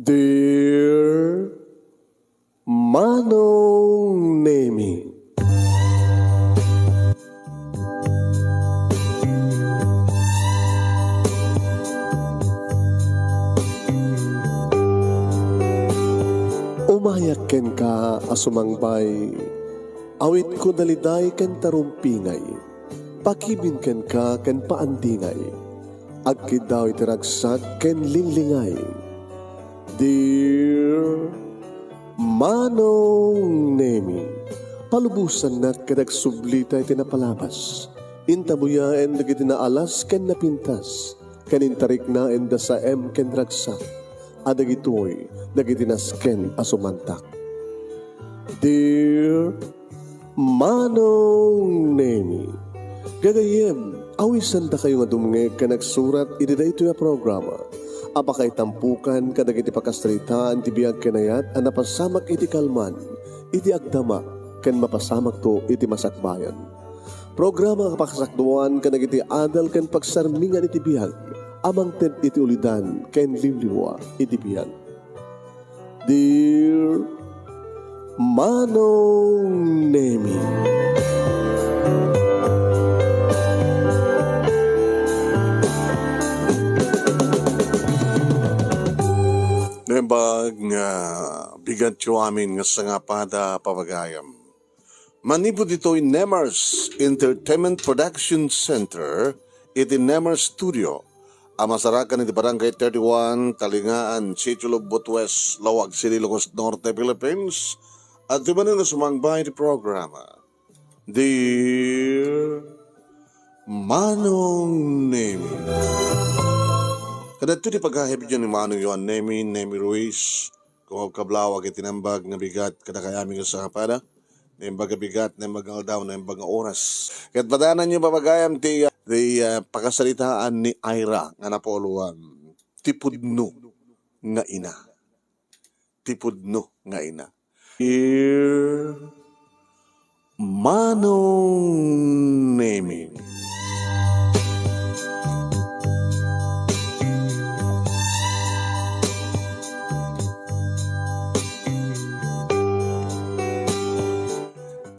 Dear Manong Nemi, umayak ken ka asumangbay, awit ko daliday ken tarumpingay, pakibin ken ka ken paandingay, agkid daw itiragsak ken linlingay. Dear Manong Nemi, palubusan na kadagsublita iti napalabas, intabuya en dagiti naalas ken napintas, kanintarik na en da sa ken ragsak, adagitoy dagiti nasken asumantak. Dear Manong Nemi, gagayem, awisan da kayo nga dumngeg ka nagsurat iti daytoy a programa. Apakay tampukan kadagiti pakastritaan ti biag kenayat a napasamak iti kalman, iti agdama, ken mapasamak to iti masakbayan. Programa kapakasakduan kadagiti adal ken pagsarmingan iti biag, amang ted iti ulidan ken liwliwa iti biag. Dear Manong Nemi, Nembag nga bigat yo amin nga sangapada pamagayam. Manipod ito'y Nemars Entertainment Production Center, iti Nemars Studio. Amasarakan iti Barangay 31, Talingaan, Sitio Lubot West, Lawag City, Ilocos Norte, Philippines. At di ba na sumangbay iti programa? Dear Manong Nemi, kadto di paghahip dyan ni Manong Yohan Nemi Ruiz, kung kablawag itinambag nga bigat kada kayaming sa kapada, nembag bigat, nembag aldaw, nembag oras. Kat badanan nyo papagayam ti pakasalitaan ni Ira nga napoluan, tipudno nga ina. Tipudno nga ina. Dear Manong Nemi,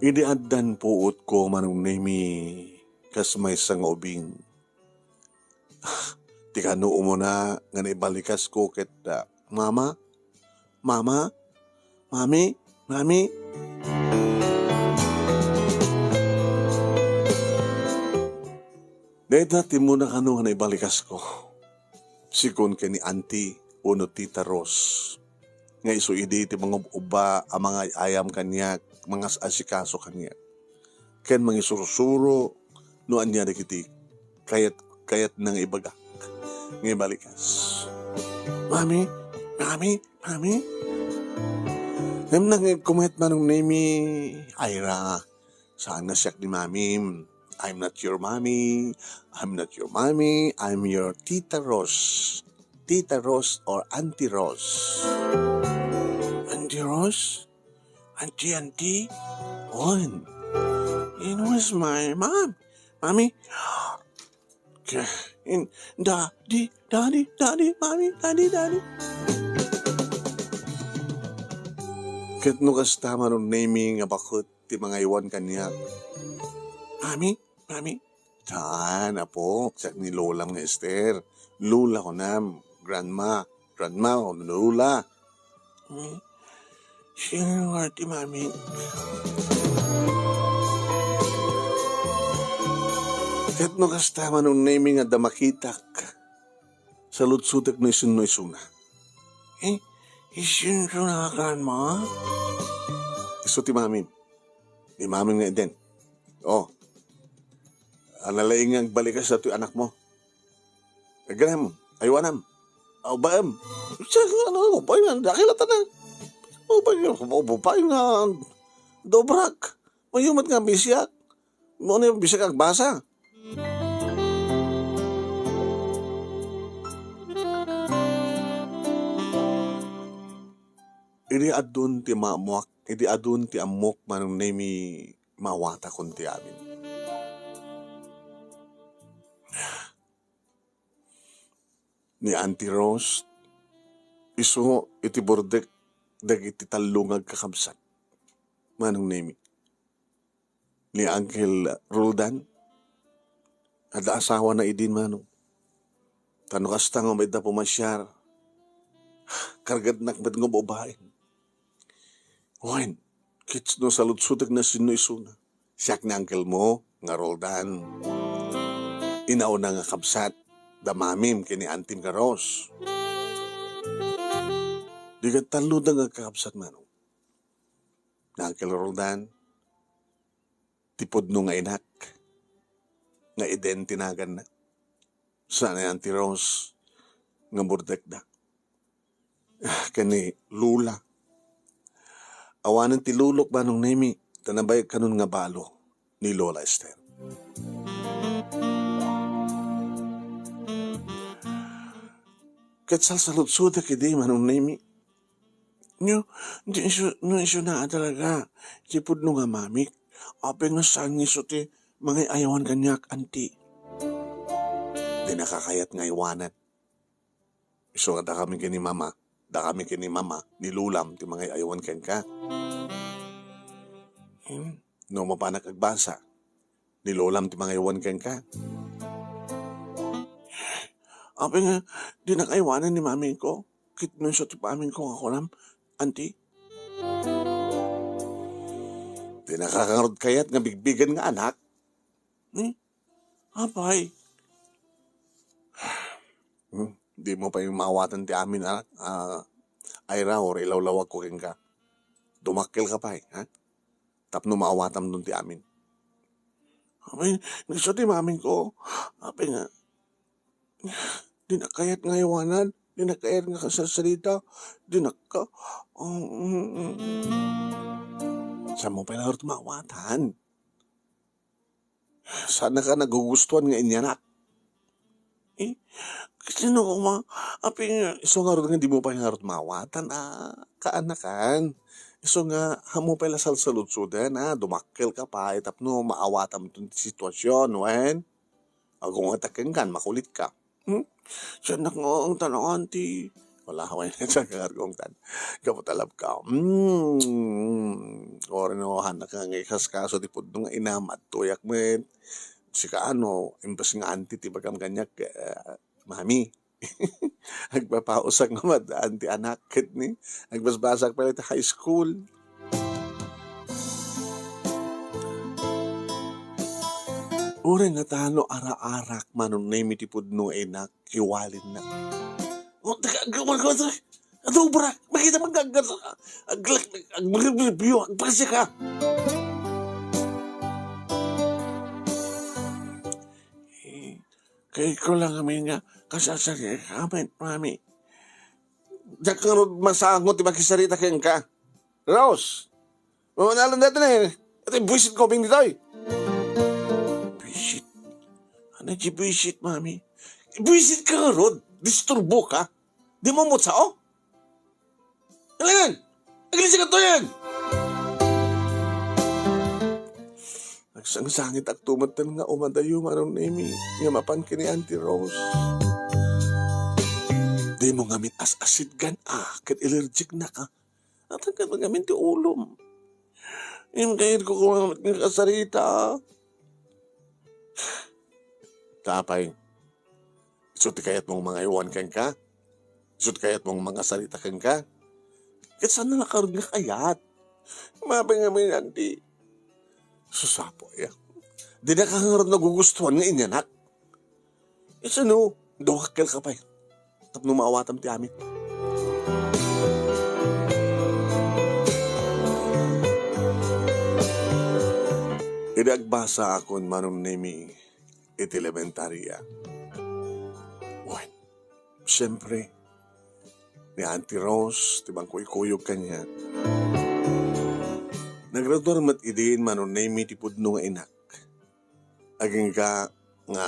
idiaddan puot ko Manong Nemi kas may sangobing. Tika no umuna nga naibalikas ko ket Mama, Mami. Dahil dati muna kano nga naibalikas ko. Sikon ka ni Auntie uno Tita Ros. Nga iso idi ti mga uba ang mga ayam kanya, mga asikaso kanya. Ken mga isurusuro no anya na kiti kayat nang ibagak nga balikas. Mami. Nem nang kumet Manong Nemi, Ira, saan na siyak ni Mami? I'm not your mommy. I'm not your mommy. I'm your Tita Ros. Tita Ros or Auntie Ros. Auntie Ros? Auntie? One. It was my mom. Mommy? Daddy, mommy, daddy. Ket no kasta Manong Nemi nga bakit ti mga iwan kanya. Mami? Saan, apo? Siya ni Lola nga Esther. Lula ko nam. Grandma ko, Lula. Sino nga ti Mami? Ket no kasta Manong Nemi nga damakitak. Sa lutsutek no isun. Isun na grandma? Iso ti Mami. Ni Mami nga eden. Analaing ang balikas sa ito anak mo. Agram, aywanam. Baam. Siya, upay nga, dakilata na. Upay nga, dobrak. Mayumat nga bisyak. Muna yung bisyak ang basa. Idi adun ti amok Manong Nemi mawata kun ti amin. ni Auntie Rose, Iso iti bordek dagiti talungag kakabsat. Manong nemi. Ni Uncle Roldan. Ada asawa na idin manong. Tano kasta nga may da pumasyar. Kargad nakbad nga babae. Wen, kits no saludsutag na sino isuna. Siyak na uncle mo, nga Roldan. Inauna nga kabsat. Damamim kini Antim Karos. Di ka taluda nga kakabsat manong. Na Uncle Roldan, tipod no nga inak. Nga identinagan na. Sana yung Auntie Rose nga burdek na. Kani lula. Awanan ti lulok ba nung nemi, tanabay kanun nga balo ni Lola Esther. Kat salsalut-suda kidi manong nemi. Nyo, di iso na talaga. Tipod nung nga mamik. Apeng na saan niso ti mga ayawan kanyak, anti. Di nakakayat nga iwanan. Iso nga da kami kini mama. Da kami kini mama, nilulam ti mga ayawan ken ka. No mapanak agbasa. Nilulam ti mga ayawan ken ka. Apeng nga, di nakaiwanan ni mami ko. Kit nun siya ti pamin ko ako lang. Auntie? Di nakakarod kayat nga bigbigan nga anak. Apay. Di mo pa yung maawatan ti amin anak. Ayra or ilawlawag ko king ka. Dumakil ka pa ha? Tapno maawatam dun ti amin. Apay, nagso ti mamin ko. Apay nga. Di nakayat nga iwanan. Di nakayat nga kasasalita. Di naka. Saan mo pa lang tumawatan? Sana ka nagugustuhan nga inyanak. Kasi no, aping iso nga rin nga di mo pa nga tumawatan, kaanakan. Iso nga, hamo pa lang salsalutsudan, dumakil ka pa, tapno maawatan mo itong sitwasyon, wen? Agong atakin kan, makulit ka. Siya na nga ang tanong, auntie. Wala ka na siya kagargong tan. Kaputalab ka. Ori no, hanak ka nga ikaskaso di po nung inamat tuyak mo. Sika imbas nga auntie, tiba kam ganyak, mami. Agpapausak nga auntie anak kit ni. Agbasbasak pa rin high school. Uri nga tano ara-arak manon na imitipod no enak, kiwalin na. Ato bra, makita magagat, agbibiyo, agpasya ka. Kaya ko lang kami nga, kasasari kami, mami. Diyan kang masangot, makisarita kayong ka. Rose, mamanalan natin ito yung buwisit ko, bing dito Buwisit? Ano yung buwisit, mami? Buwisit ka nga, Rod. Disturbo ka. Di mo mutsa, Ano yan? Naglisi ka to yan! Nagsang-sangit at tumatan nga umadayo marong nemi. Nga mapan ni Auntie Rose. Di mo ngamit as-asid gan, kat allergic na ka. At hanggang magamit ti ulom. Yung kahit ko kumamit ng kasarita. Tapay, isut kayat mong mga iwan kang ka? Isut kayat mong mga salita kang ka? Kat saan na nakarod nga kayat? Mabay nga may nanti. Susapo, Di na kahangarod nagugustuhan nga inyanak. Isa duwakil ka pa Tapno maawatam ti amin. Idagbasa akon manom nemi iti elementarya. Wen, siyempre, ni Auntie Rose, tibang kuy-kuyog kanya. Nagrador mat idin manon nemi ti pudno nga inak. Aging ka nga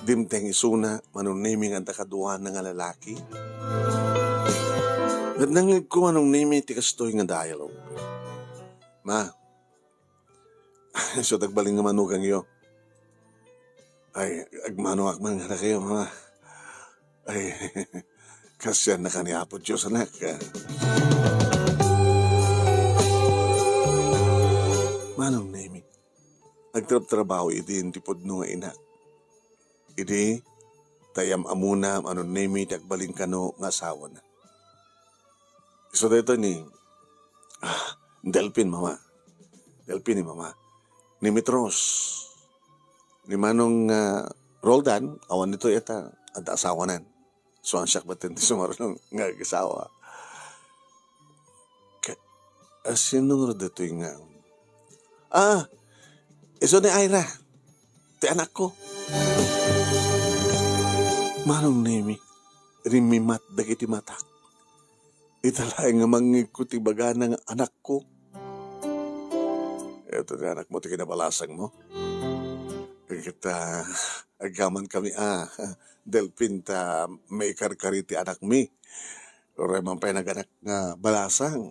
dimteng isuna manon nemi nga takaduan nga lalaki. At nangig ko manong nemi ti kastoy nga dialogue. Ma, so tagbaling nga manugang iyo. Ay, agmano akman nga na kayo, ma. Ay, Kasyan na kaniapod Diyos, anak. Manong Nemi, nagtrabaho idin tipod no nga ina. Idi, tayam amuna anon Nemi tagbaling kano nga asawa na. So dito ni, Delphin mama. Delphin ni mama. Ni Mitros. Ni Manong Roldan, awan nito yata, at asawa nan. So ang siyak batin ti sumarong nga asawa. Sinunod dito yung iso ni Ira. Ti anak ko. Manong Nemi, rimimat dagiti matak. Italay nga mangikuti baga ng anak ko. Ito na anak mo, ti kinabalasang mo. Kita, agaman kami, Delphin ta may karkariti anak mi. Oray man pa naganak nga balasang.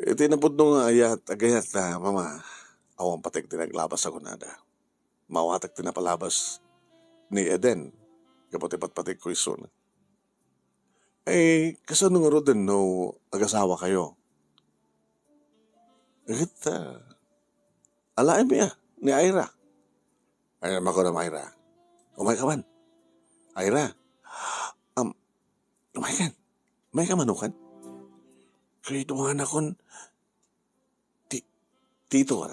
Ito inapod nung ayat, agayat na, mama, awang patik tinaglabas ako nada. Mawatak tinapalabas ni Eden, kapot ipat-patik ko iso na. Kasano nga ro din no, ag-asawa kayo? Agad, alain mo ni Ira. Ay, naman ko na Ira. Umay ka man. Ira, umay kan. Umay ka manukan. Kaya dumaan akong Tito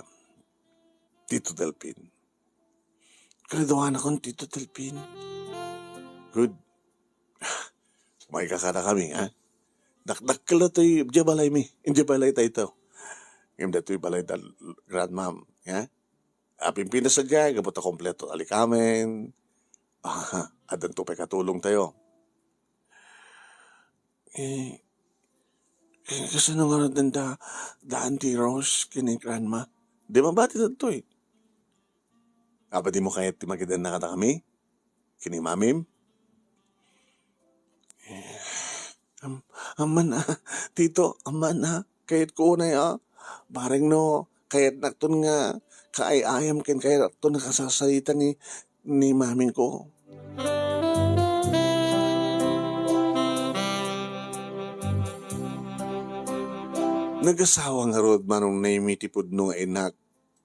Delphin. Kaya dumaan akong Tito Delphin. Good. Umay ka na kami, ha? Dakdak ka lang ito'y balay mi. Hindi balay tayo ito. Yung dato'y balay dal grandmam, ha? Pimpinas sa dyan, gabot na kompleto alikamen. Adan to pa katulong tayo. Kasi nung ano din daan ti Rose, kini grandma. Di mabati na ito eh. Di mo kahit timagidan na kata kami? Kini mamim? Aman tito, aman kahit ko unay bareng no, kahit nakton nga, kaayayam ken kahit nakton nakasasalita ni maming ko. Nagasawa nga rod manong Nemi tipod nung inak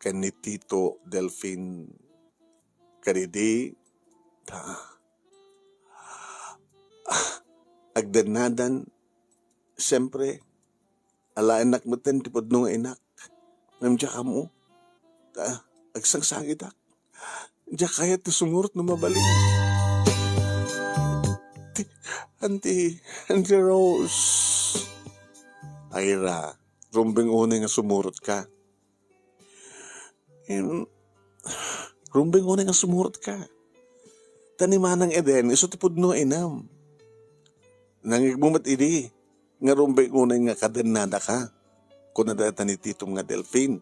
kan ni Tito Delphin kadidi agdanadan siyempre ala anak mo ten tipod nung inak namdya ka mo agsangsagit diya kaya ti sumurot na mabalik Auntie Rose Ira rumbing unay nga sumurot ka. Rumbing unay nga sumurot ka. Tanimanang Eden, iso tipod no inam. Nangigmumat idi, nga rumbing unay nga kadenada ka. Kung nadata ni Titong nga Delphin.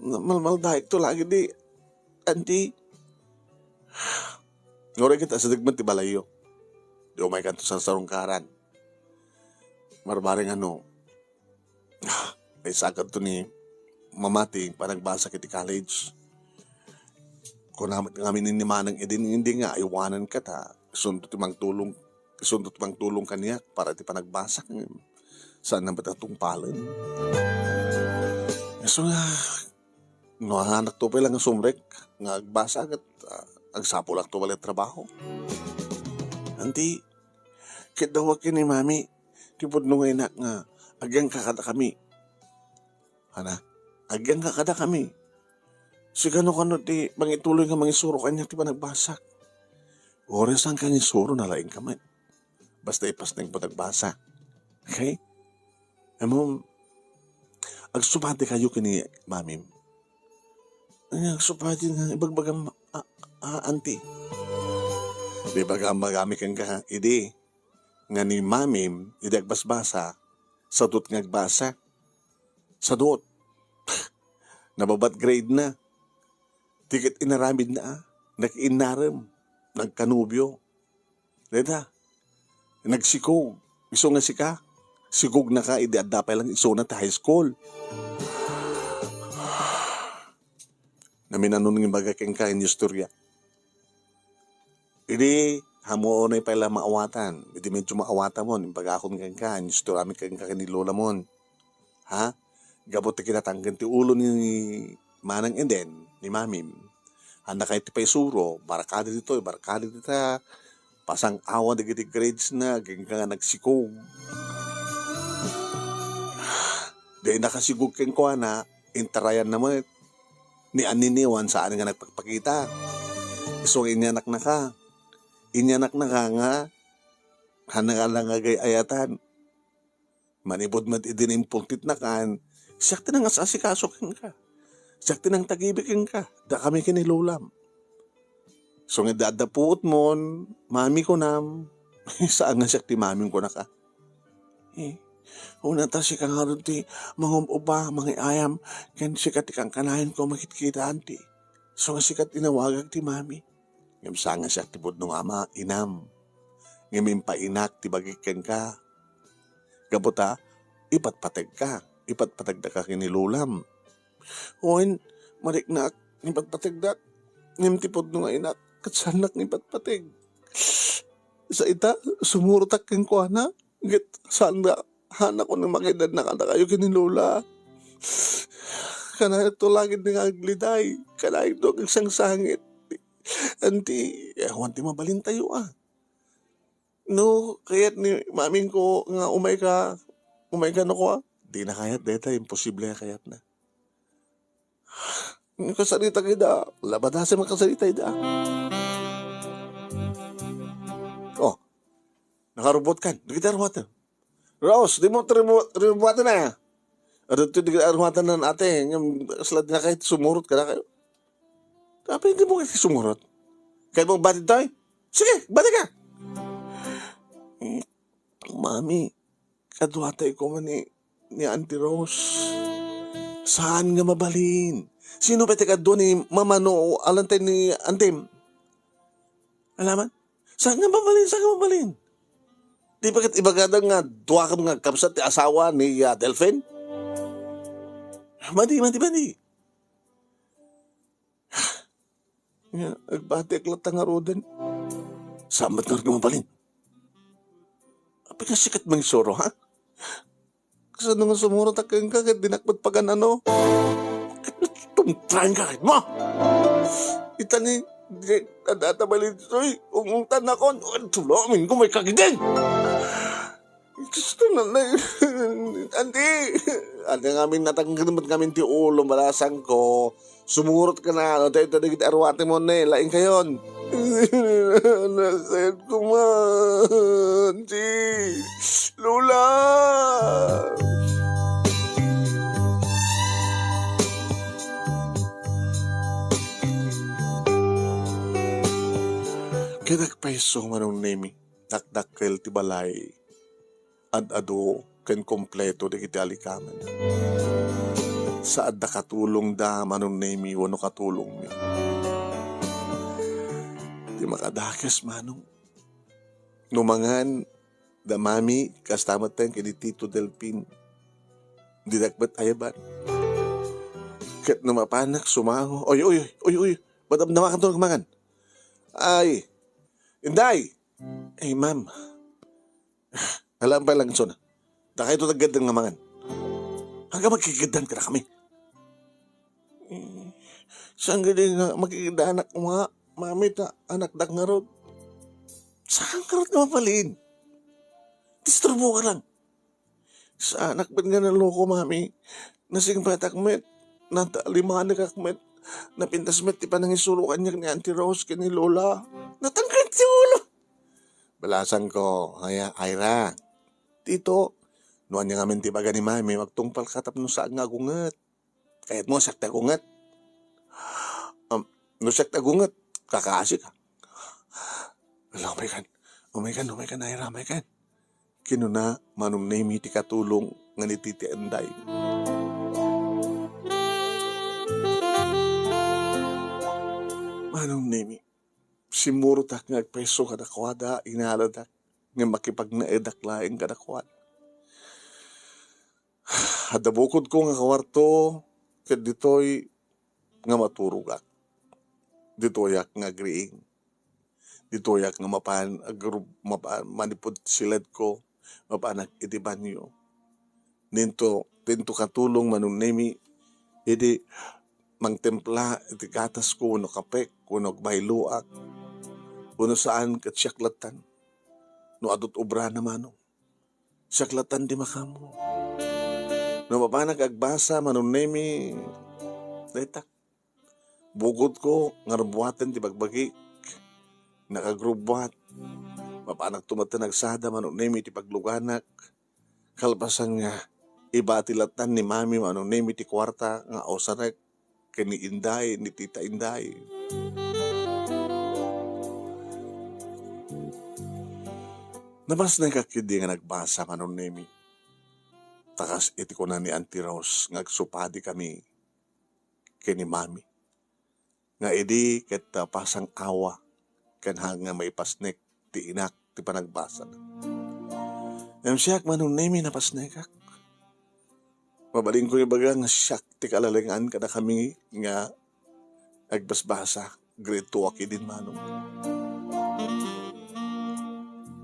Malmaldahik to lagi di, Auntie. Ngoray kita sa digman ti balayo. Di umay ka to sa sarungkaran. Marbaring may sagad to ni mamati panagbasa kiti college. Kung namin ni Manang Eden, hindi nga iwanan ka ta. Sundot timang tulong kaniya para ti panagbasa. Saan na ba tatong palan? So nga, anak to pa lang ang sumrek. Nga agbasa at agsapulak to walit trabaho. Auntie, kitawag ni Mami, tipod nung inak nga, agyang kakada kami. Agyang kakada kami. Sigano kano ti, mangituloy nga mangisuro kanya ti panagbasak. Oras ang kangisuro na laing kamay. Basta ipas na yung panagbasa. Okay? Agsupati kayo kini Mami. Agsupati nga, ibagbagang Auntie. Di bagang magami kang ka, idi. Nga ni Mamim, idagbasbasa, sa dut ngagbasa. Sa dut. Nababat grade na. Tikit inaramid na, nag-inaram, nagkanubyo. Dita, nagsikog. Iso nga sika, sikog na ka, idadapay lang iso na ta high school. Naminanon ng bagay kang kain istorya. Idi, hamuon na pala maawatan. Idi medyo maawatan mo, pag-akon ka, gusto rami ka kanilola mo. Ha? Gabot ti kinatanggan ti ulo ni Manang Eden, ni Mamim. Handa kayo ti paisuro, barakada dito, barakada dito, pasang awan di grades na, geng ka nga nagsikog. Dahil nakasigog keng ko na, intarayan naman, ni aniniwan saan nga nagpagpakita. So, inyanak na ka. Inyanak na ka nga, hanang nga gay ayatan. Manibod mat idinimpultit na kan, siyak tinang asasikasokin ka. Siyak tinang tagibikin ka. Da kami kinilulam. So nga dadapuot mo, mami ko nam, saan nga siyak ti mami ko na ka? Una ta si kang harun ti, mga uba, mga ayam, kan sikat ikang kanahin ko makitkitaan ti. So nga sikat inawagag ti mami. Ngam saan nga siyak ti budnong ama, inam. Ngam painak ti bagikan ka. Gabuta, ipatpatag ka. Ipatpatag da ka kinilulam. Oin, mariknak, ipatpatag da. Ngam ti budnong inak. Katsanak ni patpatig. Sa ita, sumurutak kang ko na. Git, saan na, hanak ko nang makidad na kada kayo kinilula. Kana ito lagi nga agliday. Kana ito ang sangit. Anti, wanti mabalin tayo No, kaya't ni maming ko nga umay ka na ko Di na kayat, deta, imposible kayat na. Kasalita kayo da, labadasa makasalita da. Oh, nakarobot kan. Di kita arumatan. Rose, di mo rumatan na. Ano ito, di kita arumatan na ate. Salad na kahit sumurot ka na kayo. Tapi hindi mo kasi sumurot. Kahit mong batid tayo. Sige, batid ka. Mami, kadwatay ko man ni Auntie Rose. Saan nga mabalin? Sino ba tika doon ni Mama no alantay ni Antim? Alaman? Saan nga mabalin? Di bakit iba ka nga duwa ka mga kapsat ti asawa ni Delphine? Madi. Agbatik lang nga rodan. Saan ba't nga mabalin? Apay ka sikat mang soro, ha? Kasi nung sumurot akang kagad, dinakbat pa gan ano. Tumtrain ka kahit mo! Ita ni, nadatabalin so'y, umungtan ako, tulamin ko may kagidin! Gusto na, Andi ngamin natanggan ngamin ti ulo, malasang ko, sumurot ka na, ano tayo ito arwate mo na laing kayon. Nasayad ko man, Lola! Kinagpaiso manong nemi, dakdakkel ti balay, ad-ado, ken kompleto di kiti alikaman. Saad da katulong da manong nemi, wano katulong mi. Di makadakas manong. Numangan, da mami, kastamat tayo kini Tito Delpin. Di dakbat ayaban. Kat numapanak, sumango. Oy, ba't nawakan to kumangan? Ay, Inday! Eh, ma'am. Alam pa lang so na. Da kayo ito naggadang ngamangan. Hanggang magkikidan ka na kami. Saan galing nga magkikida anak ko nga? Mami ta, anak dak nga rod. Saan ka rod na mapalin? Disturbo ka lang. Sa anak ba't nga naloko, mami? Nasing patakmet. Natalimahan na kakmet. Napintasmet ti panangisulukan niya ni Auntie Rose kini Lola. Natangkat si ulo. Balasan ko, Ira. Tito, nuan niya ngamin ti baga ni mami, magtungpal katap no saan nga gungat. Kahit mo sakta gungat. No sakta gungat, kakaasi ka. Wala, umay kan, Ira, umay kan. Kinuna, manong name ti katulong nga ni Titi Anday. Manong name, simurutak nga peso ka na kwada, inaladak, nga makipag naedak laing ka na kwada. Hadabukod ko nga kawarto, kat dito'y nga maturugak. Dito'y ak nga agriing. Itoyak nga mapaan manipod silad ko, mapaan itiban niyo. Tinto katulong manong nemi, hindi mangtempla, iti gatas ko, no kapek, kuno mailuak, kuno saan kat siyaklatan, no adot obra naman, no. Siyaklatan di makamo. No mapana kagbasa manong nemi, detak, bugod ko, ngarbuatan di bagbagi, nakagrubuat, mapanak tumatan nagsada manong nemi ti pagluganak, kalpasan nga, iba tilatan ni mami manong nemi ti kwarta, nga osanek, kani Inday, ni Tita Inday. Nabas na kakidi nga nagbasa manong nemi. Takas iti ko na ni Auntie Rose, ngagsupadi kami, kani mami. Nga edi ket pasang awa, kanhang nga maipasnek, ti inak, ti panagbasa na. Siyak manong nemi napasnekak. Mabaling ko yung baga nga siyak ti kalalingan kada kami nga agbasbasa. Grade 2 aki din manong.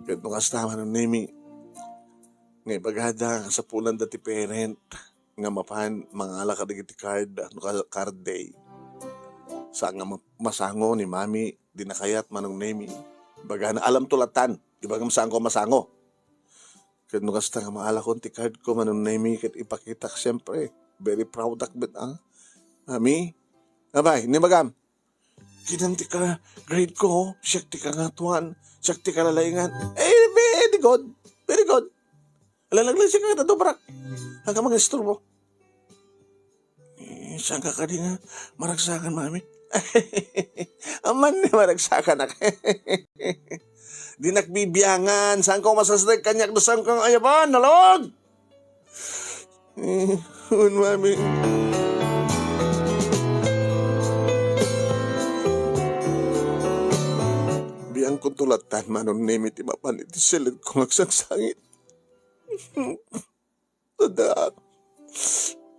Kahit nung kasta manong nemi, nga ibagada sa pulan dati parent, nga mapan mga ala kadigiti card, card day. Sa nga masango ni mami, dinakayat manong nemi. Baga na alam tulatan, ibaga masango. Kaya nung kasta nga maala ko, ti card ko manong nemi, kat ipakita ka siyempre. Very proud akbet Mami, abay, nibagam. Kinanti ka, grade ko, siyak ti ka nga tuwan, siyak ti ka lalaingan. Very good, very good. Alalaglag siya ka natubrak. Hanggang mga istorbo. Saan ka di nga maragsakan, mami? Aman ni maragsakan ako. Di nakbibiyangan. Saan ko masasdag kanyak na saan kang ayaban? Nalog! Mami. Biyang kong tulatan manon nemi ti mapan iti silid kong agsangsangit.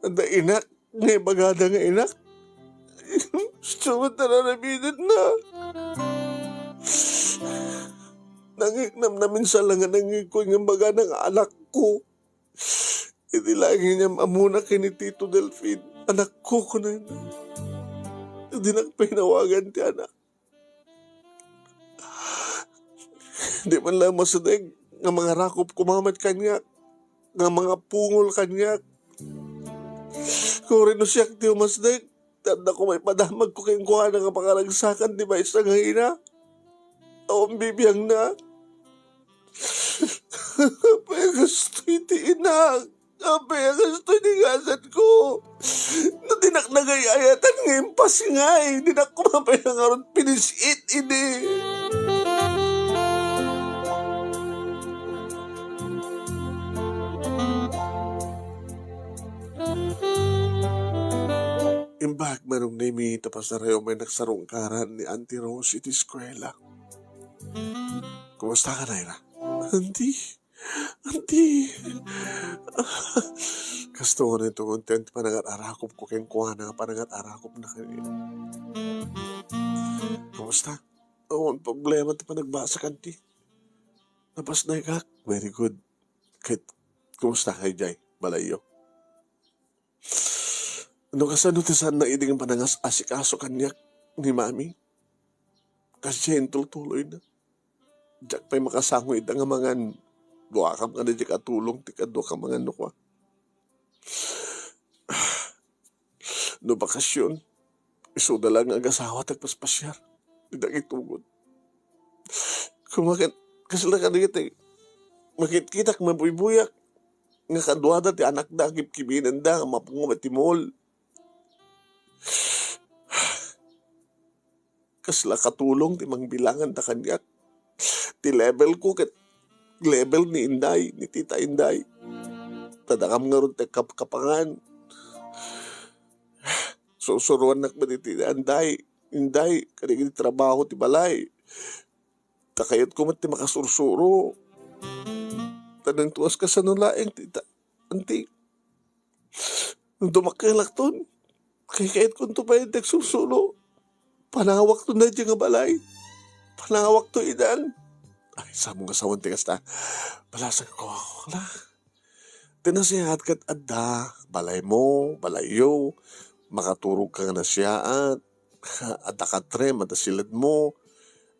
Ada inak. Ngay bagada nga inak. Sumat na nabidit na. Nangiknam namin sa langan nangikoy ng baga ng anak ko. Hindi lagi niya amuna kini Tito Delphine. Anak ko na yun. Hindi nakapinawagan ti anak. Di man lang masadag nga mga rakop kumamat kanya. Nga mga pungol kanya. Kung rin no siyak ti umasdag. Tanda ko may padamag ko kayong kuha na nga pangaragsakan. Di ba isang hina? Awang bibiyang na. Apay gusto iti inak. Apay gusto itigasan ko. Na dinaknagayayatan ngayon pasingay. Dinak ko mapay nga ron pinisit ini. Imbag manong nemi tapos na rayo may nagsarungkaran ni Auntie Rose iti eskwela. Kumusta ka, Naira? Auntie. Kasto ko na ito content panangat-arakop ko kayong kuha na panangat-arakop na kanina. Kumusta? Ang problema ito pa nagbasa ka, Auntie. Napas na ikak. Very good. Kahit, kumusta kay Jai? Balayo. Ano kasano saan na iding panangas asikaso kanyak ni Mami? Kasi siya tuloy na. Diyak pa'y makasangoy da nga mangan. Dua ka mga na di katulong, di ka dua ka mga nukwa. No bakasyon, isuda lang ang asawa tagpaspasyar. Hindi itugod. Kumakit, kasi lang ka dito makit-kitak mabuy-buyak. Nga kadwada ti anak da, kip-kibinan da, mapungo matimol. Kasla katulong ti mangbilangan ta kanyak. Ti level ko ket level ni Inday, ni Tita Inday. Tadakam nga ron kapangan. Susuruan nak ba ni Tita Inday, kanigin trabaho ti balay. Takayat ko mat ti makasursuro. Tanang tuwas ka sa nulaeng, Tita Auntie. Nung dumakilak ton, kahit kung to pa yung nagsusulo, panawak to na dyan nga balay. Panawak to idan. Ay, sa mong kasawan tikas ta. Balasan ko. Wala. Tinasihat kat adda. Balay mo, balayo. Makaturog ka na siya at adda katrem, adda silid mo.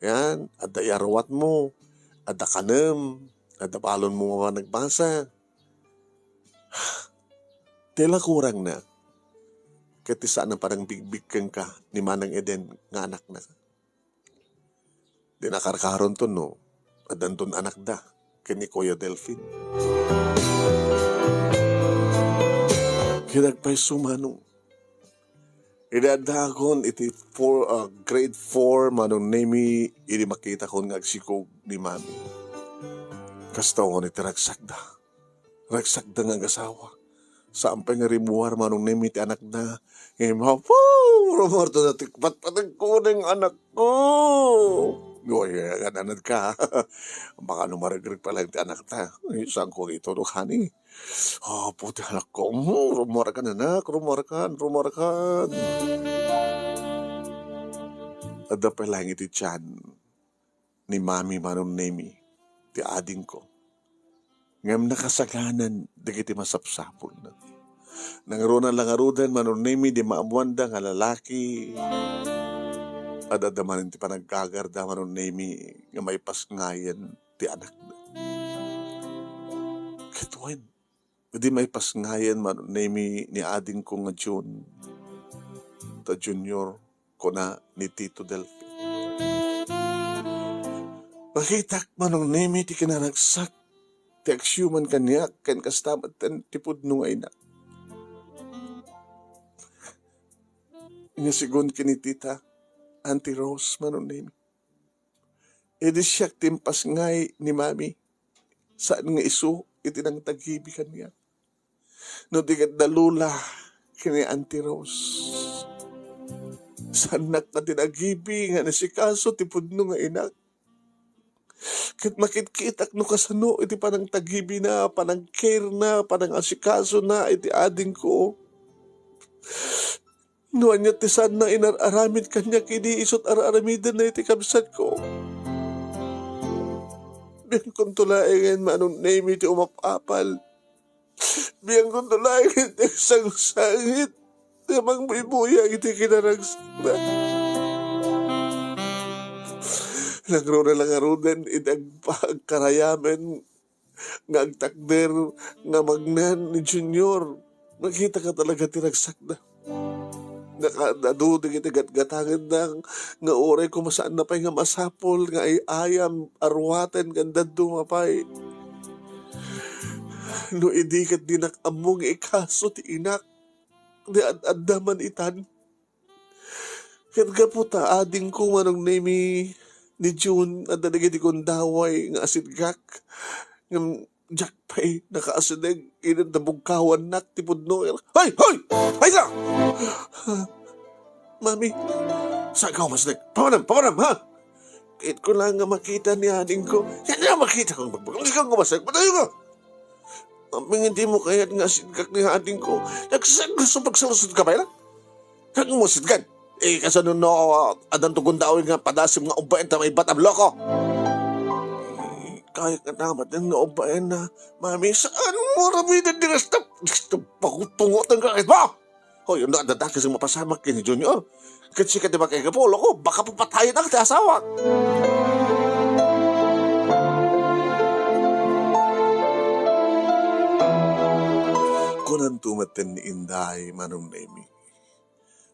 Yan, adda yarawat mo. Adda kanem. Adda balon mo mga nagbasa. Tila kurang na. Katisa na parang bigbig kang ka ni Manang Eden nga anak na. Di nakarkaron to no. Adan ton anak da. Kini Kuya Delphin. Kinagpay sumanong. Idadakon iti grade 4 manong nemi ini makita ko nga agsikog ni Mami. Kastaw ko ni tiragsagda. Ragsagda nga asawa. Sampai nga rimuar manong nemi ti anak na. Ngayon, rumor to na tikpat patag ko ng anak ko. Goy, gananad ka. Baka numaragrig pala yung ti anak na. Isang ko ito, honey. Oh, puti anak ko. Rumor ka na anak. Rumor kan. Ada pa lang iti tiyan ni Mami manong nemi. Ti ading ko. Ngam nakasaganan, dagiti masapsapon na. Nangarunan lang arudan, manunimi, di maamuanda nga lalaki. Adadaman ti panagkagarda, manunimi, nga may pasngayan ti anak na. Kituin, di may pasngayan, manunimi, ni ading ko nga June, ta junior ko na ni Tito Delphi. Makitak manunimi, ti kinaragsak, ti aksyoman kanya, ken kastamat ten tipod nung ay na. Nga sigon kinitita, Auntie Rose, manunimi. Edi siyak timpas ngay ni Mami, saan nga iso, iti nang taghibikan niya. No digat dalula, kini Auntie Rose. Saan na tinaghibi, nga nasikaso, tipod nung ay na. Kit makitkitak no kasano, iti panang taghibi na, panang care na, panang asikaso na, iti ading ko. Nuan niya tisan na inararamid kanya kini isot araramidan na iti kabsat ko. Biyang kong tulaingan manong name iti umapapal. Biyang kong tulaingan iti sang-sangit. Namang buyang iti kinaragsak na. Nagro na lang arudan itagpagkarayamen nga agtakder nga magnan ni Junior. Makita ka talaga tinagsak na. Nakadudig iti gatgatangan ng nga oray ko masaan na pa'y nga masapol nga ay ayam arwaten ganda dumapay. No idikat dinak among ikaso ti inak di ad-addaman itan. Kaya puta ading ko manong name ni June at daligid ikong daway nga asidgak ng Jack Pay nakaasinag inadabugkawan nak tipod no. Hoy! Ka! Mami, saan ka umasnig? Pamanam, ha? Kahit ko lang nga makita ni aning ko. Yan nga makita kong magbagang. Hindi kang umasnig. Patayo ka! Aming hindi mo kaya't nga asidgak ni aning ko. Gusto pagsalusod ka ba yan? Kang umasidgan. Kasano no, adan tugon daw nga padasim nga ubayan ta may batab loko. Kaya ka naman nga ubayan na, Mami, saan mo rabidan din stop? Gusto pakutungotan ka kahit mo? Hoy, yung nakadadakas yung mapasamak kini Junior. Kasi ka diba kay Kapolo ko, baka papatayin ang asawa. Kunan tumaten ni Inday, manong nemi.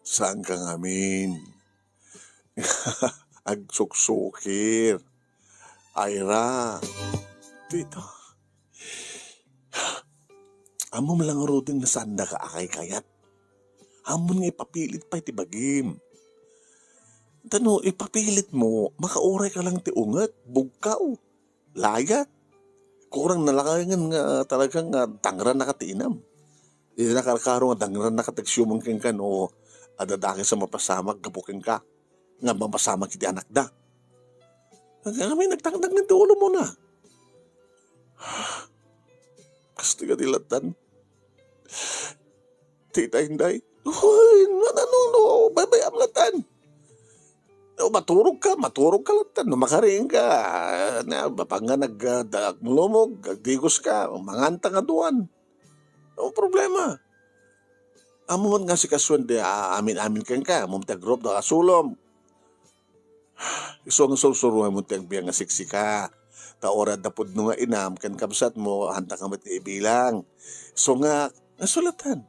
Saan ka ngamin? Agsuksukir. Ayra. Tito. Amo malang ruding na sanda ka akay kayat. Amo nga ipapilit pa iti bagim. Tano, ipapilit mo, makauray ka lang ti ungat, bugkaw, layat. Kurang nalakangan nga talagang tangran nakatiinam. Hindi nakarkaro nga tangran nakatagsyumang keng ka no, adadaki sa mapasamag, gabuking ka. Nga mapasamag iti anak da. Kami nagtangdag ng tulo mo na. Kasi ka dilatan. Tita Inday. Uy, no, baybayam latan. O, maturog ka lang. No, makaring ka. Na, bapanga nagmulumog, digos ka, manganta nga duwan. O, problema. Amo man nga si kaswan, amin-amin kang ka, mumtag group na kasulom. Iso nga susuruhan mo tiyang biyang nga siksika. Taorad na pud nga inam, kan kabsat mo, hanta ka mati ibilang. So nga, nasulatan.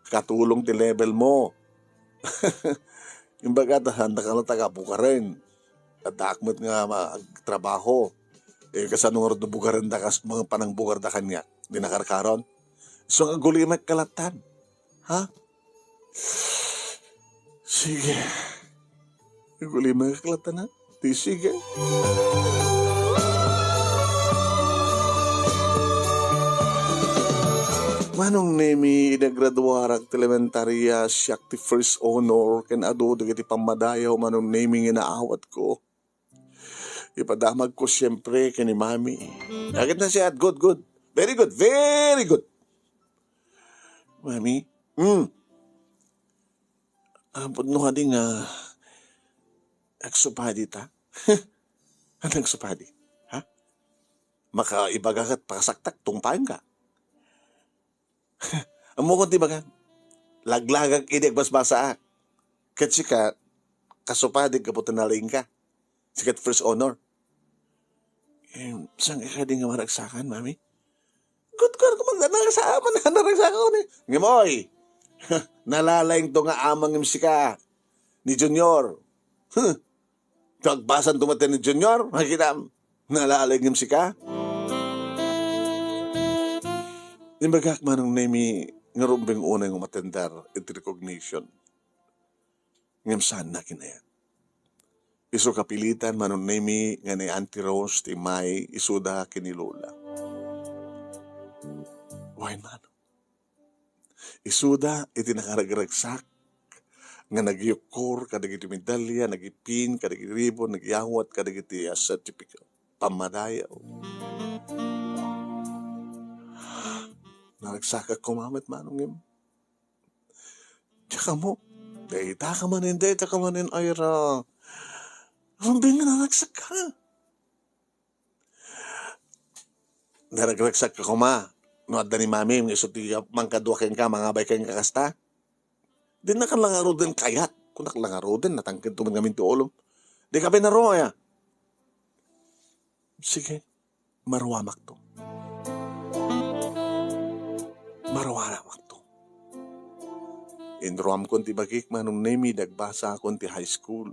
Katulong ti level mo. Yung baga, hanta ka lang tagabuka rin. At akmat nga magtrabaho. Kasanong rin buka rin mga panang bugar da kanya. Di nakarkaron. So nga gulimat kalatan. Ha? Sige. Gulimat kalatan ha? Di sige. Manong nemi inagraduarak elementarya siyak ti first honor ken ado dagiti pamadayaw manong nemi inaawat ko. Ipadamag ko siyempre ken ni mami. Agad na siya, good. Very good. Mami, ampun no hadi nga agsupadi ta. Anong supadi? Ha? Makaibagakat pakasaktak, tungpain ka. Amo kung ti baga, laglagag inig basbasa. Kasi ka, kasupadi ka po tanaling ka. Sikat first honor. Saan ka di nga maragsakan, mami? Good, naragsakan ko ni. Ngamoy, nalalaing to nga amang imsika ni Junior. Pagbasan tumatin ni Junior, makikita, nalalaing imsika. Nimbagak manong nemi nga rumbeng unay ng matendar at recognition. Ngam saan na kinaya. Iso kapilitan manong nemi nga ni Auntie Rose ti May isuda kinilula. Why mano? Isuda iti nakaragragsak nga nagyukor kadagiti medalya, nagipin, kadagiti ribon, nagyawat, kadagiti certificate, pamadayaw. Naragsaka kumamat manong im. Tsaka mo, dahita ka manin ayra. Rumbing nga naragsak ka. Naragragsak ka kuma. No, adda ni mami, iso ti mangkadwa ken ka, mga bay ken kakasta. Di na kan langaro din kayat. Kung nakalangaro din, natangkid tuman kami ti olom. Di ka pinaro ya. Sige, marwamak to. Inruam kon ti bagik manong nemi dagbasa kon ti high school.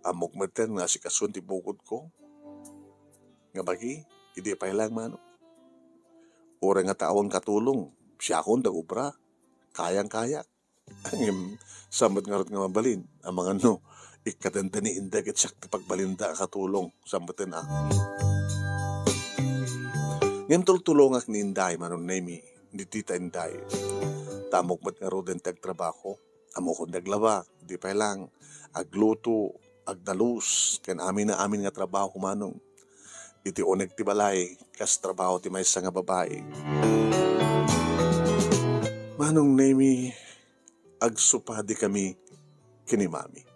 Amok maten nga si kasun ti bukod ko. Nga bagi, hindi pa ilang manong. Ora nga taon katulong, siya akong dagubra, kayang-kaya. Ang samot nga rin nga mabalin, ang mga ikatanda ni indag at siyak pagbalinda katulong, samotin ako. Ngayon tultulongak ni inday, manon nemi, ni tita inday. Tamok mat nga rin tagtrabaho, amo kong naglaba, di pa lang, agluto, agdalus, kan amin nga trabaho manong. Iti onek ti balay, kas trabaho ti maysa nga babae. Manong nemi, agsupadi kami kini mami.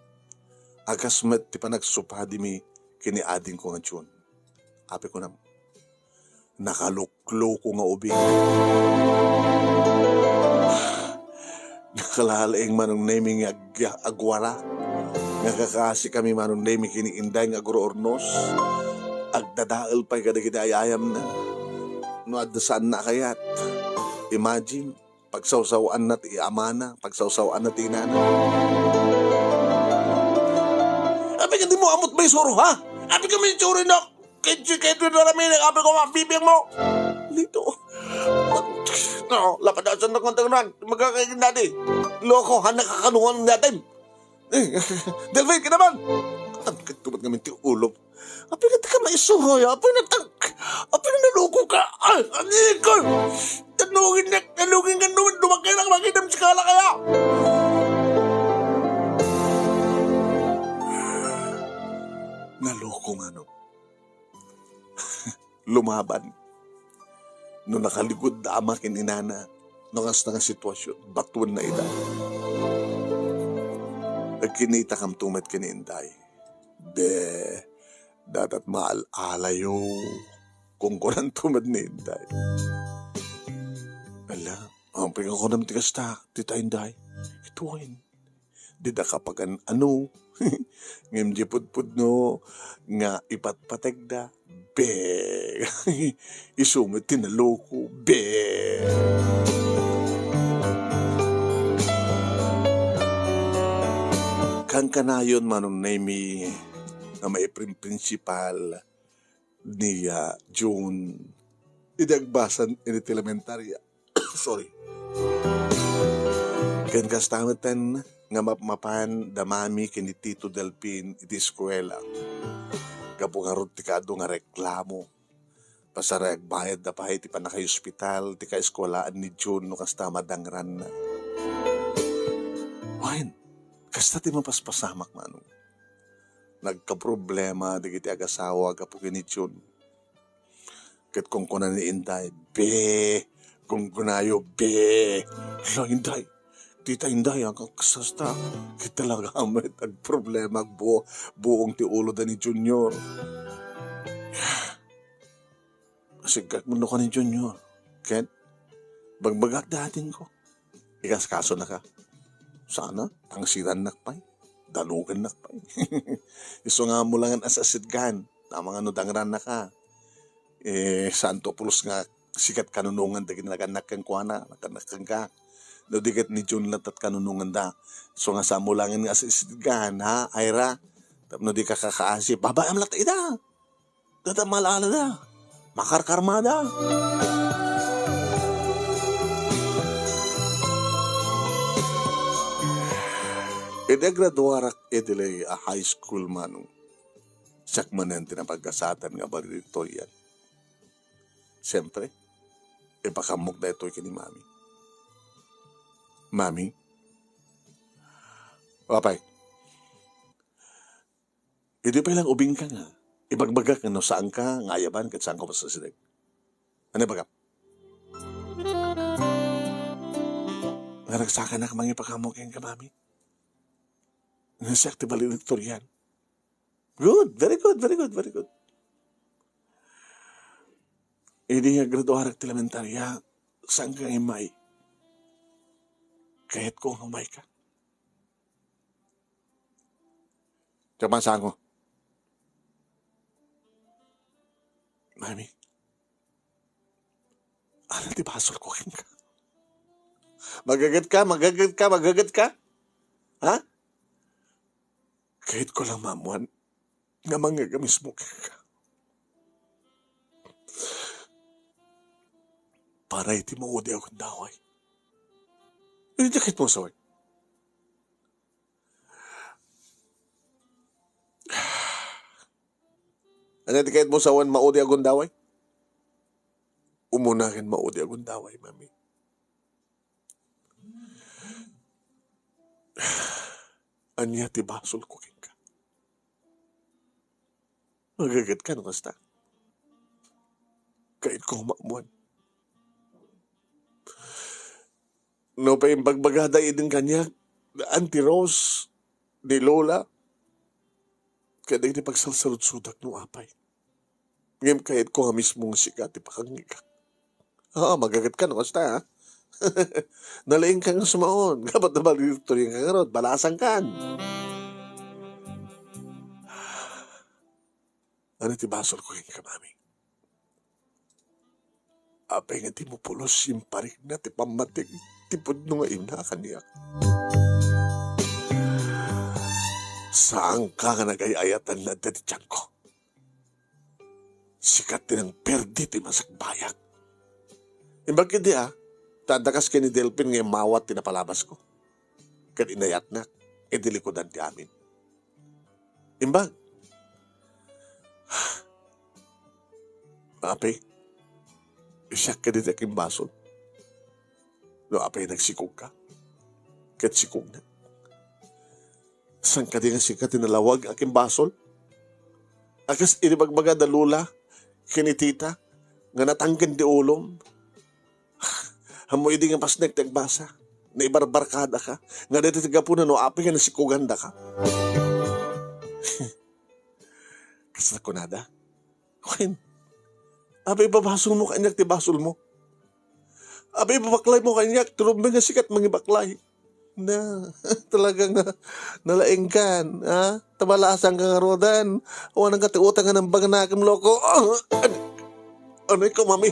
Agasmet ti panagsupadi mi kini ading ko nga tiyon. Api ko nam, nakaluklo ko nga ubing. Nakalalaing manong nemi nga agwara. Nga kakasi kami manong nemi kini inday nga agro-ornos. Agdadaal pa'y kadagiti ayayam na. No, adasaan na kayat. Imagine, pagsawsawan na ti amana, pagsawsawan na ti inana. Api ka di mo amot ba isuro, ha? Api ka may tsuri na, kaya na namin, api ko mapibig mo. Dito. No, lapadasan na kontangan, magkakaigin natin. Loko, nakakanuhan natin. Delvin, ka naman. Tangkad tumat namin ti ulop. Api na ka maisuhoy, api na naluko ka. Ay, anikol. Tanungin ka naman, dumakay na makita mo sikala kaya. Naluko nga no. Lumaban. No nakaligod na ama kin inana. Nangas na nga sitwasyon, batuan na ida. Nagkinita kam tumat kininday. Be, datat maalalayo kung kunan tumad ni inday. Ala, ang pinga ko naman tigas tita inday. Ituin. Di da kapag ano, ngem jipud-pud no, nga ipatpateg da, be, isumit tinaloko, be. Kang kanayon manong naimi na may principal ni June idagbasan in elementarya. Sorry. Ken kastamatan nga mapapan damami kini Tito Delpin iti eskwela. Kapungarot ti kado nga reklamo. Pasarag bayad da pa iti panaka-hospital ti ka-eskwalaan ni June no kasta madangran na. Wain, kasta ti mapaspasamak manong. Nagka-problema di kiti agasawa kapukin ni June. Ket kung kunan ni Inday, be, kung kunayo, be, lo Inday. Tita Inday, ang kaksasta. Kita lang amit ang problema buong ti ulo da ni Junior. Sigat mo ka ni Junior. Ken, bagbagak datin ko. Ikas kaso na ka. Sana, tangsiran nakpay. Dalugan nakpay. Iso nga mo lang ang asasidgan. Na mga nudangran na ka. Santo Pulos nga sikat kanunungan da ginaganak kang kuana. Nakanak ka. No digat ni June latat kanunungan da. So nga sa mulangin nga asasidgan, ha, Ira. No di ka kakaasi. Babayam latay da. Data malala da. Makarkarmada. Graduarak edilay a high school manong. Sakmanan tinapagkasatan nga barito yan. Siyempre, ipakamok na ito kini Mami. Mami? Wapay. Hindi pa ilang ubing ka nga. Ibagbagak ano saan ka, ngayaban, kat saan ko pasasidag. Ano bagap? Naragsaka na kamang ipakamok yan ka, Mami. Nasakti balilektor yan. Good, very good, very good, very good. Hindi nga graduarak ti elementarya, saan ka imay? Kahit kung humay ka. Tiyaman saan ko? Mami, ano ti basol ko ka? Magagat ka? Ha? Kahit ko lang mamuan, nga manggagamis mo ka. Para iti maudi akong daway. Hindi kahit mo saway. Ano iti kahit mo sawan maudi akong daway? Umunahin maudi akong daway, Mami. Anya ti basol ko ka. Magagat ka no kasta. Kahit ko mamuan. No pa yung pagbagada idin kanya, Auntie Rose, ni Lola, kaya di pagsalsalud-sudak no apay. Ngayon kahit ko nga mismong sikat, ipakangigak. Magagat ka no kasta ha. Nalaing kang sumaon. Kapat na balito yung kangarot. Balasang kan. Ano ti basol ko yung Mami? Apay nga ti mo pulos yung parik na ti pamatig. Tipod nung ina kaniya. Saan ka nga nagayayatan na dati tiyan ko? Sikat din ang perdi ti masagbayak. Imbag hindi tadakas kini Delpin nga mawat tinapalabas ko. Kan inayat na, idilikodan ti amin. Imbag. Apay, isyak ka din aking basol. No, apay nagsikog ka. Kat sikog na. San ka din nga sikat tinalawag aking basol? Akas inibagbaga da lula, kinitita, nga natanggan di ulom. Hamoy di nga pasnek tagbasa. na ibarbarkada ka. Nga dito tiga po na no, api nga nasikuganda ka. Kasi ko nada. Kain. Abi babasol mo kanyak ti basol mo. Abi babaklay mo kanyak, tulog nga sikat mga baklay. Na, talagang nalaing kan, ha? Tabalasan ka nga rodan. Awan ang katiutang nga ng baganakim loko. Ano ikaw, mami?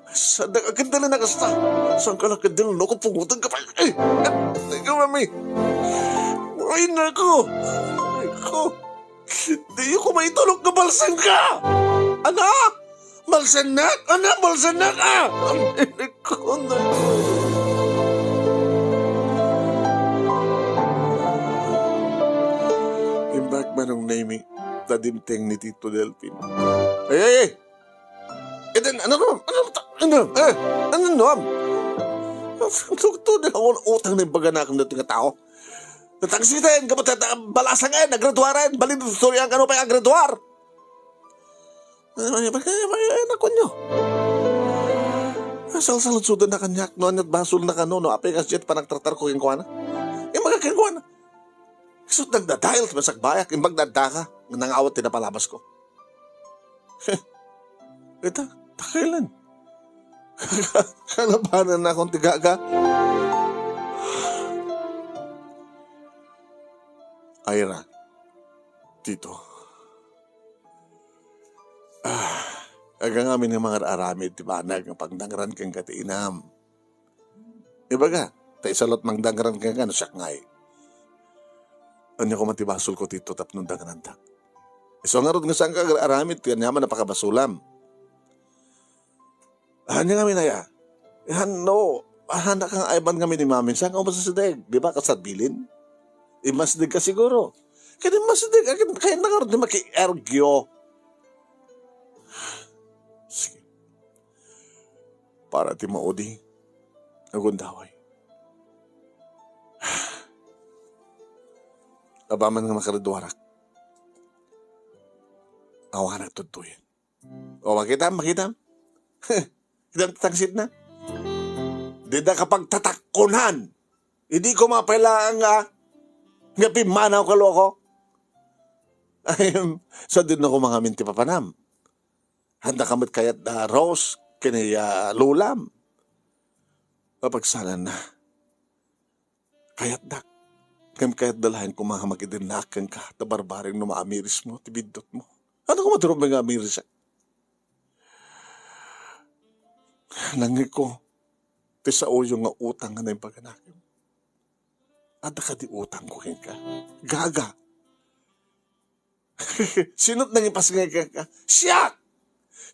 Saan na kagandala na kasta? Saan ka nakagandala loko? Pungutan ka pa. Ikaw, mami. Ay, nako. Nako. Di ko maitulog na balsan ka. Ano? Balsanak? Ano? Balsanak, ah? Nako, nako. Imbag man ang naming tadimteng ni Tito Delphin. Ay! Eden, ano? Ano nom? Tugtod na ako ng utang na yung baganakam na ito nga tao. Natangsitin, kapag balasangan, nagraduaran, balin tutorian ka no pa yung graduar. Anak ko nyo. Asal-salad sudan na kanyak, no, at basol na kano, no, apay kasyet pa nagtratar ko yung kuwana. Yung mga kikuwana. So, nagdadahil sa masagbayak, yung magdadaka, nangawat tinapalabas ko. Ito, takailan. Kalabanan na akong tigaga. Ira, Tito. Agang amin ng mga aramid, tibanag, ang pagdangran kang katiinam. Ibaga, tayo salot magdangran kang ano siyak ngay. Ano ko matibasol ko, Tito, tapnong danganantak. So nga rin nga saan ka aramid, kaya naman napakabasulam. Hanya kami na ya. No, handa kang aiban kami ni mamin. Saan ka masasadig? Di ba kasadbilin? Masdig ka siguro. Kaya masdig, kaya na nga rin maki-ergyo. Sige. Para ti maudi, agundaway. Abaman nga makaradwarak. Awa na tutuyin. O makitam. Kitang tatangsit na. Di na kapag tatakkunan. Hindi ko mapailangan nga pimanaw ka loko. So din ako mga minti papanam. Handa kamit kayat na rose, kinaya lulam. Kapagsalan na. Kayat dak. Kayat dalahan ko mga magidinakan ka, na barbaring numaamiris mo, tibidot mo. Ano ko maturog mga amiris? Nangi ko, tisa o yung nga utang nga na yung paganakin. Ada ka di utang ko ka. Gaga. Sino't nang ipasngay ka? Siya!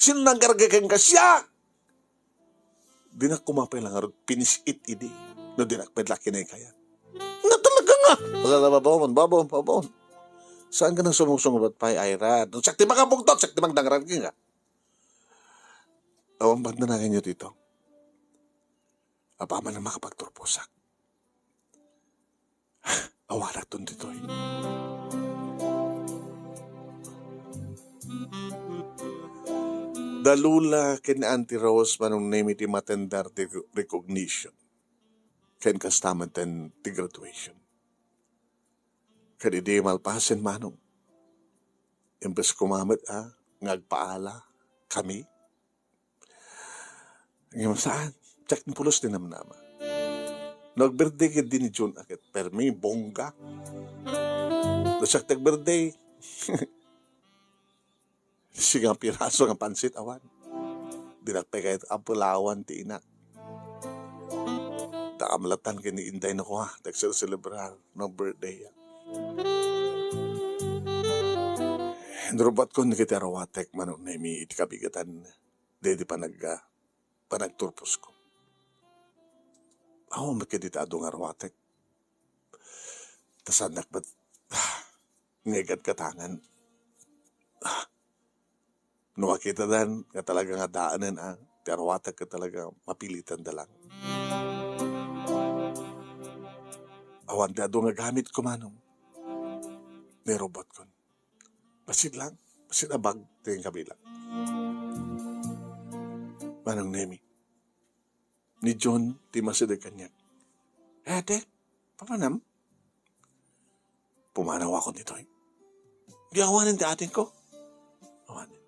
Sino nang karagakan ka? Siya! Dinak kumapay lang arod, pinisit idi. No dinak pedlaki na kaya. Na talaga nga. Babon. Saan ka nang sumungsungot pa, Ira? Sakti makapugtot, sakti magdangran ka nga. Awang bag na nangin nyo dito. Apaman na makapagturpusak. Awarak dun dito eh. Dalula ken Auntie Rose manong name iti matendar ti recognition. Ken kastamenten ti graduation. Ken idi malpasen manong. Imbes kumamit ngagpaala kami. Ngayon saan? Check ng pulos din naman naman. Nag-birthday ka din ni June akit. Permi, bongga. Nasak tag-birthday. Siga piraso ng pansit awan. Dinakpay kahit apulawan ti inak. Takamlatan kini inday na ko ha. Nagsiselebrar ng birthday. Nrobat ko nakitarawatek manong nemi iti kabigatan. Dedi panagturpos ko. Ako makiditado nga rawatek. Tasanak ba't ngagad katangan. Nuwakita dan nga talaga nga daanan ti arawatek ka talaga mapilitan dalang. Awan ti ado nga gamit ko manong. Nirobot ko. Basit lang. Basit abag ti kabilang. Manong Nemi. Ni John ti masidag kanyak. Ate, papanam? Pumanaw ako nito. Di awanin ti atin ko. Awanin.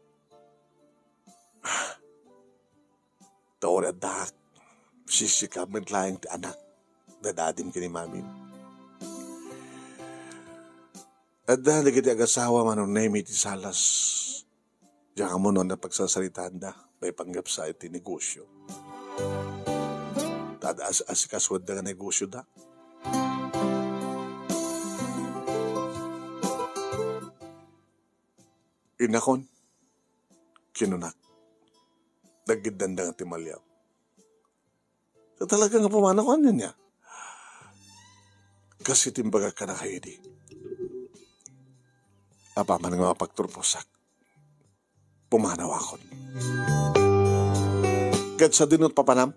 Taon at dahak. Sisikap lang ti anak. Dadadim kini mami. At dahil kiti agasawa manong name iti salas. Diyan mo noon na pagsasalitaan da. May panggap sa iti negosyo. Tadaas asikaswad da nga negosyo da. Inakon, kinunak, dagidanda nga timalyaw. So talaga nga pumanakon niya. Kasi timbaga ka na kayo di. Apa man nga pagturposak, pumanaw akon. Kat sa dinot papanam,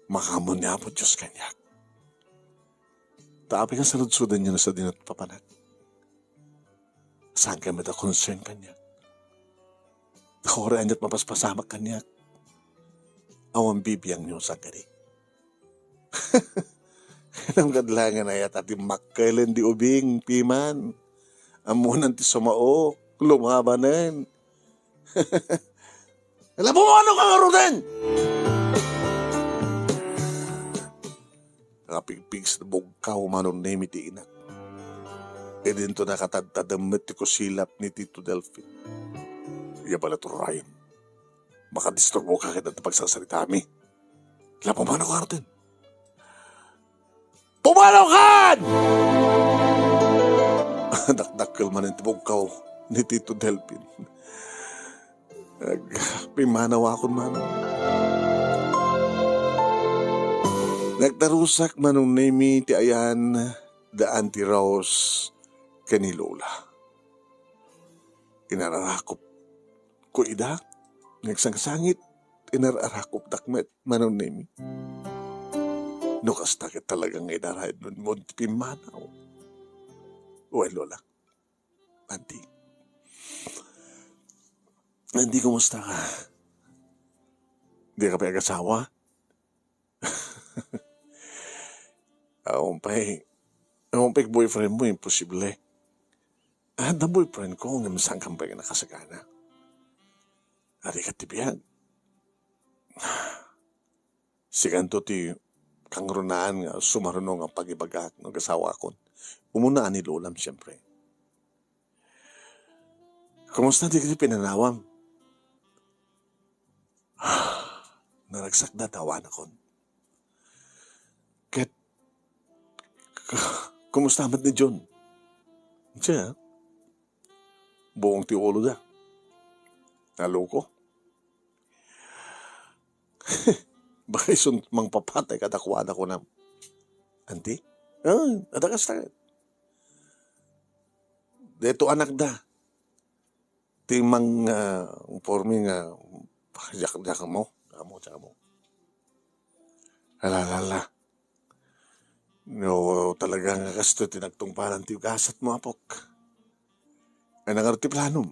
makamon niya po Diyos kanya. Taapi nga saludsudan niya na sa dinot papanat. Saan kami da concern kanya? Nakuraan at mapaspasamak kanya. Awang bibiyang niyo sa kani. Anong kadlangan na yat ati makkailan di ubing, piman. Amunan ti sumao, lumabanan. Alam mo ano ka karudan? Nakapigpig sa bugkaw manon na imiti inak. E dinto nakatadtadamet ti kusilap ni Tito Delphin. Iya pala to Ryan. Makadisturbo ka kita na pagsasalita mi. Kaya pumanaw ka natin. Pumanaw ka! Dakdakkel man ang tibugkaw ni Tito Delphin. Pimanaw ako man. Nagtarusak manong name ti ayan da Auntie Rose kani Lola. Inararakop ko ida, nagsangsangit, inararakop dakmet, manong nemi. No kastakit talagang inarahid nun mo pimanaw. Uy, Lola. Auntie. Auntie, kumusta ka? Hindi ka pa nag-asawa? Ang boyfriend mo, imposible. Na boyfriend ko, ng misang kampay ka nakasagana. Ari ka tibiyag. Siganto ti kangrunaan nga sumarunong ang pag-ibagak ng asawa ko. Umunaan ni Lolam, siyempre. Kumusta di ka pinanawam? Naragsak na tawan ako. Kat, kumusta amat ni John? Siya, buong ti ulo da. Naloko. Baka isun mang papatay kadakwaan ako na. Auntie? Adakas na. Dito anak da. Timang forming jak mo. Tsaka mo. Alalala. No, talagang kasto tinagtungparan ti gasat mo apok. Ay nangarti planom.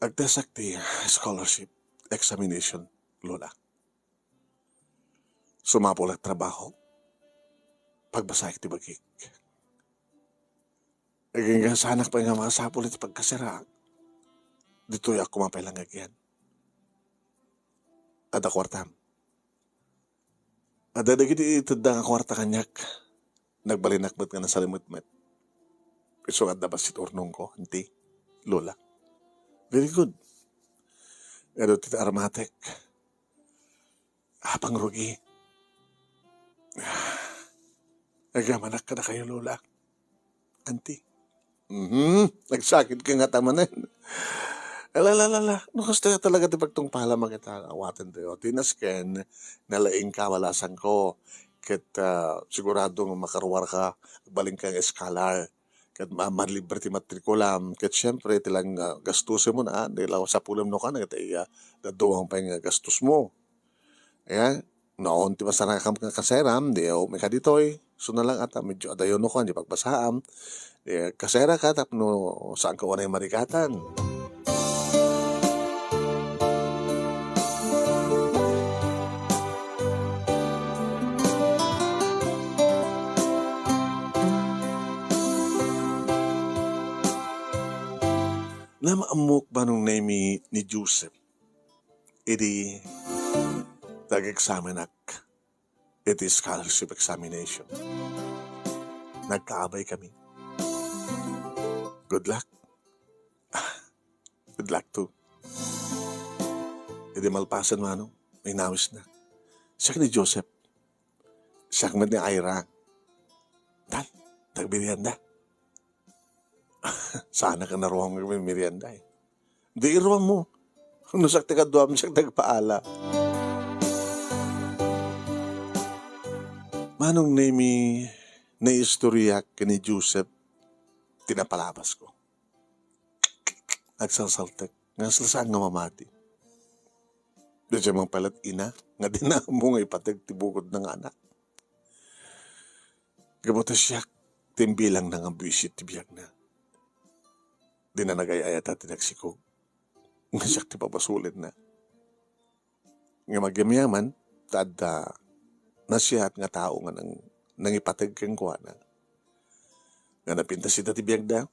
Agtasak ti scholarship examination, Lola. Sumapol at trabaho. Pagbasaik ti bagik. Aging sanak pa nga mga sapol iti pagkasira. Dito'y ako mapailang agyan. Ada kwartam. Ada dagiti itadda nga kwarta kanyak. Nagbalinakbat nga na salimutmet. Iso at dabas si turnong ko, hindi. Lola. Very good. Pero tita Armatek. Apang rugi. Nagamanak ka na kayo, Lola. Auntie. Nagsakit ka nga tamanan. Alalala. No, gusto talaga ti pagtungpala makita. Awatan tayo. Tinasken, nalaing kawalasan ko. Kat sigurado makarwar ka, baling kang eskalar. Kat malibre ti matrikulam. Kat syempre, tilang gastusin mo na. Dahil sa pulam no ka na, kat daduwang pa yung gastos mo. Ayan. Noon, ti masarakam ka kaseram, di may kaditoy. So na lang ata, medyo adayon no ka, di pagbasaam. Kasera ka, tapno saan ka wanay marikatan. Na maamok ba nung name ni Joseph? Iti nag-examinak. Iti scholarship examination. Nagkaabay kami. Good luck. Good luck too. Iti malpasan manong. May nawis na. Siya ni Joseph. Siya ni Ira. Dan, nagmerienda. Sana ka naruhang nagmerienda eh. Di iruang mo. Nusak tika duwam siya nagpaala. Manong nemi na istorya ni Joseph, tinapalabas ko. Agsalsaltek, nga saan nga mamati. Doon siya mga palat ina, nga dinamo nga ipatag tibukod ng anak. Gabuta siya, timbilang na nga buwisit tibiyag na. Di na nagayayat at tinagsikog. Nga siya tipapasulin na. Nga magyamyaman, tada na siya at nga tao nga nang ipatag kang kuha na. Nga napinta si tatibiyag da,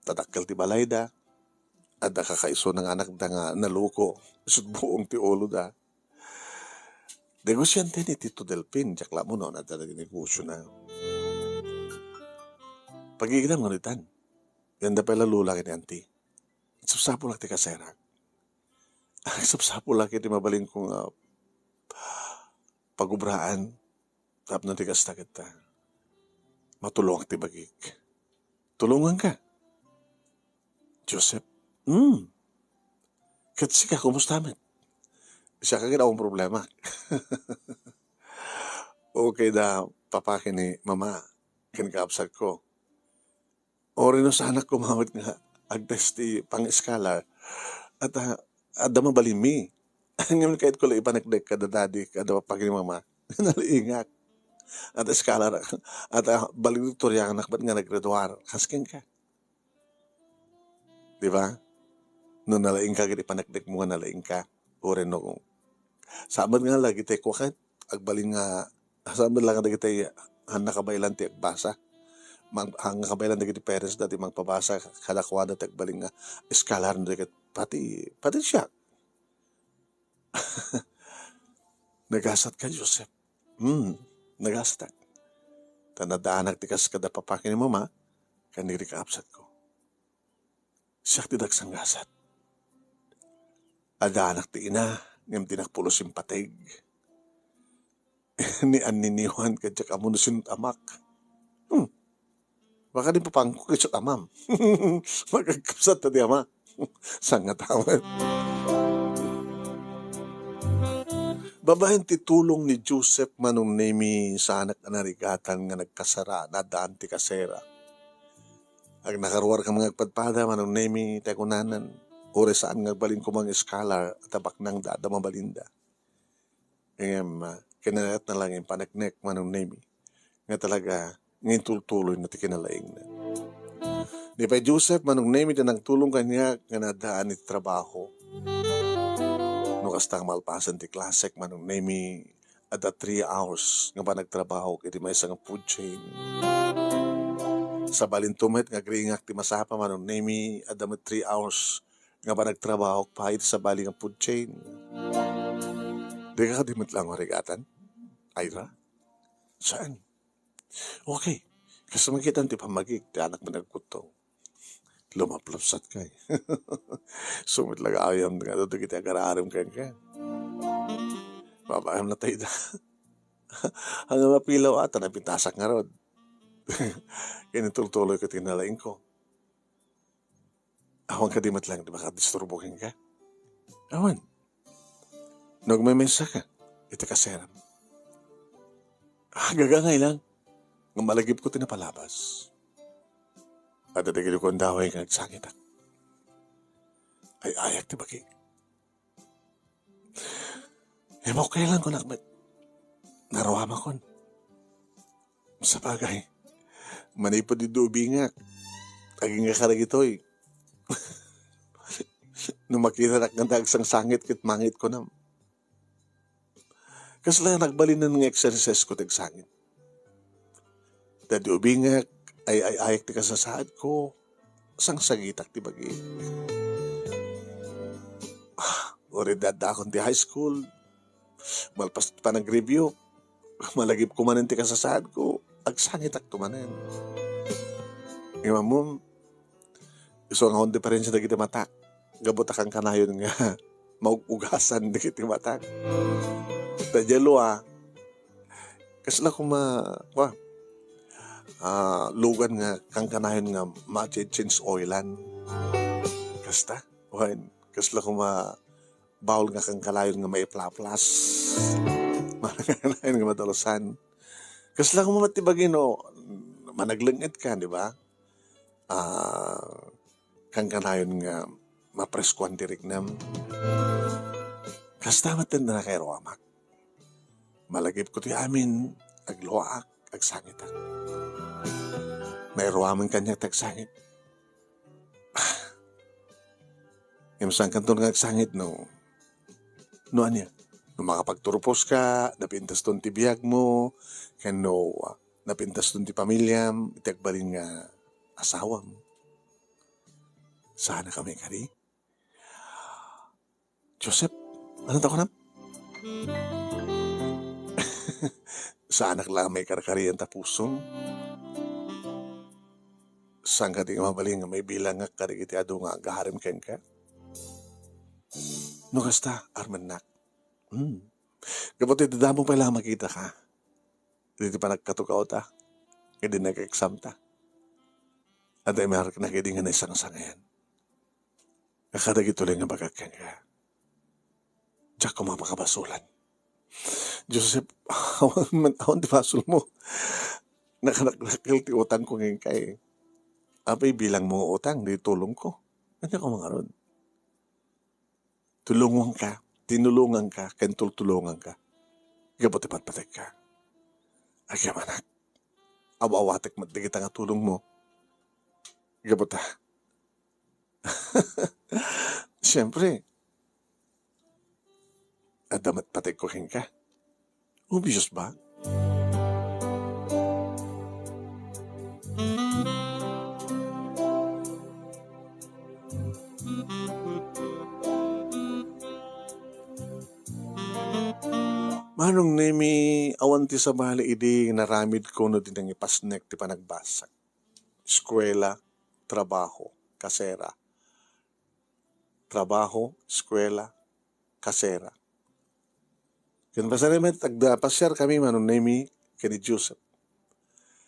tatakal ti balay da, at nakakaiso ng anak da nga naluko, isut buong ti olo da. Negosyante ni Tito Delpin, jakla mo no, na talaga negosyo na. Pag-iiginam nga nitan, ganda pala lula kini auntie. Sapsapo lang ti kasera. Sapsapo lang kiti mabaling kong pagubraan, tap na ti kasta kita. Matulong ti bagik. Tulungan ka. Joseph, Katsika, kumusta man? Siya kagin akong problema. Okay na, papakin ni mama, kinakaapsag ko. O rin sa anak ko, mamit nga, agdes ti pang-eskala, at mabalin mi. Ngayon kahit ko lang ipanagdek kada daddy, kada papakin ni mama, naliingak. At eskala, at balik tutoriya anak, ba't nga nagreduar? Haskin ka. Di ba? No nalaing ka, giti panagdek mo nga nalaing ka. O rin no, sabad nga lagi tayo kwakit, agbalin nga, sabad lang nga tayo, nakabaylan tayo agbasa. Ang nakabaylan tayo parents dati magpabasa, kadakwada tayo agbalin nga, eskalar na tayo, pati siya. Nagasat ka, Joseph. Nagasat. Tanadaanak tikas kada papakin ni mama, kaniri ka apsat ko. Siya tidak sanggasat. Ada anak ti ina, ngam tinakpulo simpatig. Ni aniniwan ka tsak amo na sinut amak. Baka din papangko kay amam. Magkakapsat na di ama. Sangatawan. Babayan ti tulong ni Joseph manong nemi sa anak na narigatan nga nagkasara na daan ti kasera. Ag nakaruar ka mga agpadpada manong nemi ti kunanan. Ore saan nga balin ko mga scholar at abak nang dada mabalinda. Ngayon, kinanayat na lang yung panagnek manong nemi. Nga talaga, ngayon tultuloy na ti kinalaing na. Di pa Joseph manong nemi na nagtulong kanya nga nadaan iti trabaho. No kastang malpasan ti klasek manong nemi at 3 hours nga pa nagtrabaho iti may isang food chain. Sa balintumet nga gringak ti masapa manong nemi at 3 hours nga pa nagtrabaho pa iti sa bali ng food chain. Di ka kadimit lang marigatan? Ira? Saan? Okay. Kasi makita ti pamagig, ti anak mo nagkutong. Lumaplapsat ka eh. Sumit lang ayam nga doon kita agararim ka ka. Papayam na tayo na. Hanggang mapilaw ata, napintasak nga rod. Kinitultuloy ko tinalain ko. Awan ka dimat lang, di ba ka-disturbuhin ka? Awan. Nagmemesa ka, ito kaseram. Gagangay lang. Ng malagip ko tinapalabas. At natigil ko ang daway nga nagsangit ak. Ay ayak ti bagi. Mo kailan ko nakmet. Narawama kon. Sa bagay. Manipod di dubi nga. Aging nga karagitoy. Nung makita ng dagsang sangit kit mangit ko na. Kasi lang nagbalin ng exercise ko tagsangit. Dadi ubingak ay ayak ti kasasaad ko sang sagitak ti bagi. Oridad da akong ti high school. Malpas pa nag-review. Malagip ko manin ti kasasaan ko. Agsangit ak tumanen. Ima mo, iso nga akong diferensya na kita matak. Gabot akang kanayon nga mauugasan na kita matak. Tadjalo kasla ko lugan nga kang kanayon nga ma-change oilan. Kasta, kasla ko bawal nga kang kalayon nga may plaplas. Mananganayon nga matalosan. Kasla ko matibagin managlengit ka, di ba? Kang kanayon nga mapreskuan tiriknam. Kasta matanda na kay Roamak. Malagip ko ti amin, agluwaak, agsangitak. May Roaman kanya tagsangit. Yung saan kanton nga agsangit, no anya? No makapagturupos ka, napintas ton ti biyag mo, kano napintas ton ti pamilyam, itagbalin nga asawam. Sana kami kari? Joseph, ano ko na? Sa anak lang may karakariyan tapusong. Saan ka di mabaling nga may bilang nga karikiti ado nga agaharim ken ka? No kasta, armanak. Kapag idadamo pa lang makita ka. Hindi pa nagkatukaw ta. Hindi nag-exam ta. At ay maharap na hindi nga na isang sangayan. Nakadag ito lang nga bagagkan ka. Diyak ko mapakabasulan. Joseph, awan di basul mo. Nakanakil ti utang ko ngayon kay. Apay bilang mo utang, di tulong ko. Ano ko mga ron? Tulungan ka, tinulungan ka, kentultulungan ka. Gabot ipatpatek ka. Ay, manak. Awawatek matdigit nga tulong mo. Gabot Siyempre, adamat patek ko ka. Ubiyos ba? Manong nemi awan ti sa bali idi naramid ko no din ang ipasnek ti panagbasak. Eskwela, trabaho, kasera. Trabaho, eskwela, kasera. Kaya pasarimet, pasyar kami manong nemi kani Joseph.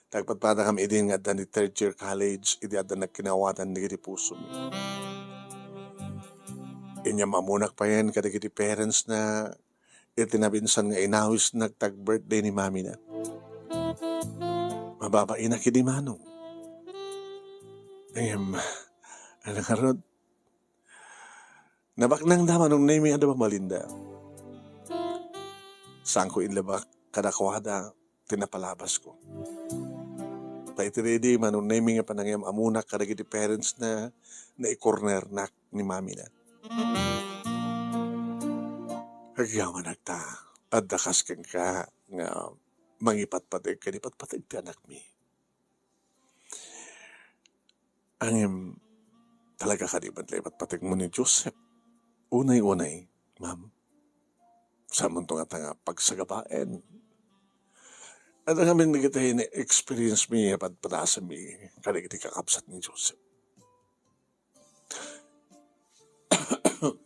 Tagpatpada kami idi nga dan di third year college, idi adan nagkinawatan di puso mi. Inya mamunak pa yan kada kiti parents na itinabinsan nga inawis nagtag-birthday ni mami na. Mababain na kidi manong. Ano ka ron? Nabaknang daman nung name ada ba malinda? Saan ko inlabak kadakwada tinapalabas ko. Paitiredi manong name nga panangyam amunak kadagiti parents na i-corner nak ni mami na. Agyaman nagta, at dakas kang ka nga mangipatpatig, kanipatpatig ti anak mi. Angim, talaga ka di ba't ipatpatig mo ni Joseph? Unay-unay, ma'am, sa muntong at nga pagsagabain. At ang amin nagitahin experience mi, patpatasa mi, kanigiti kakapsat ni Joseph.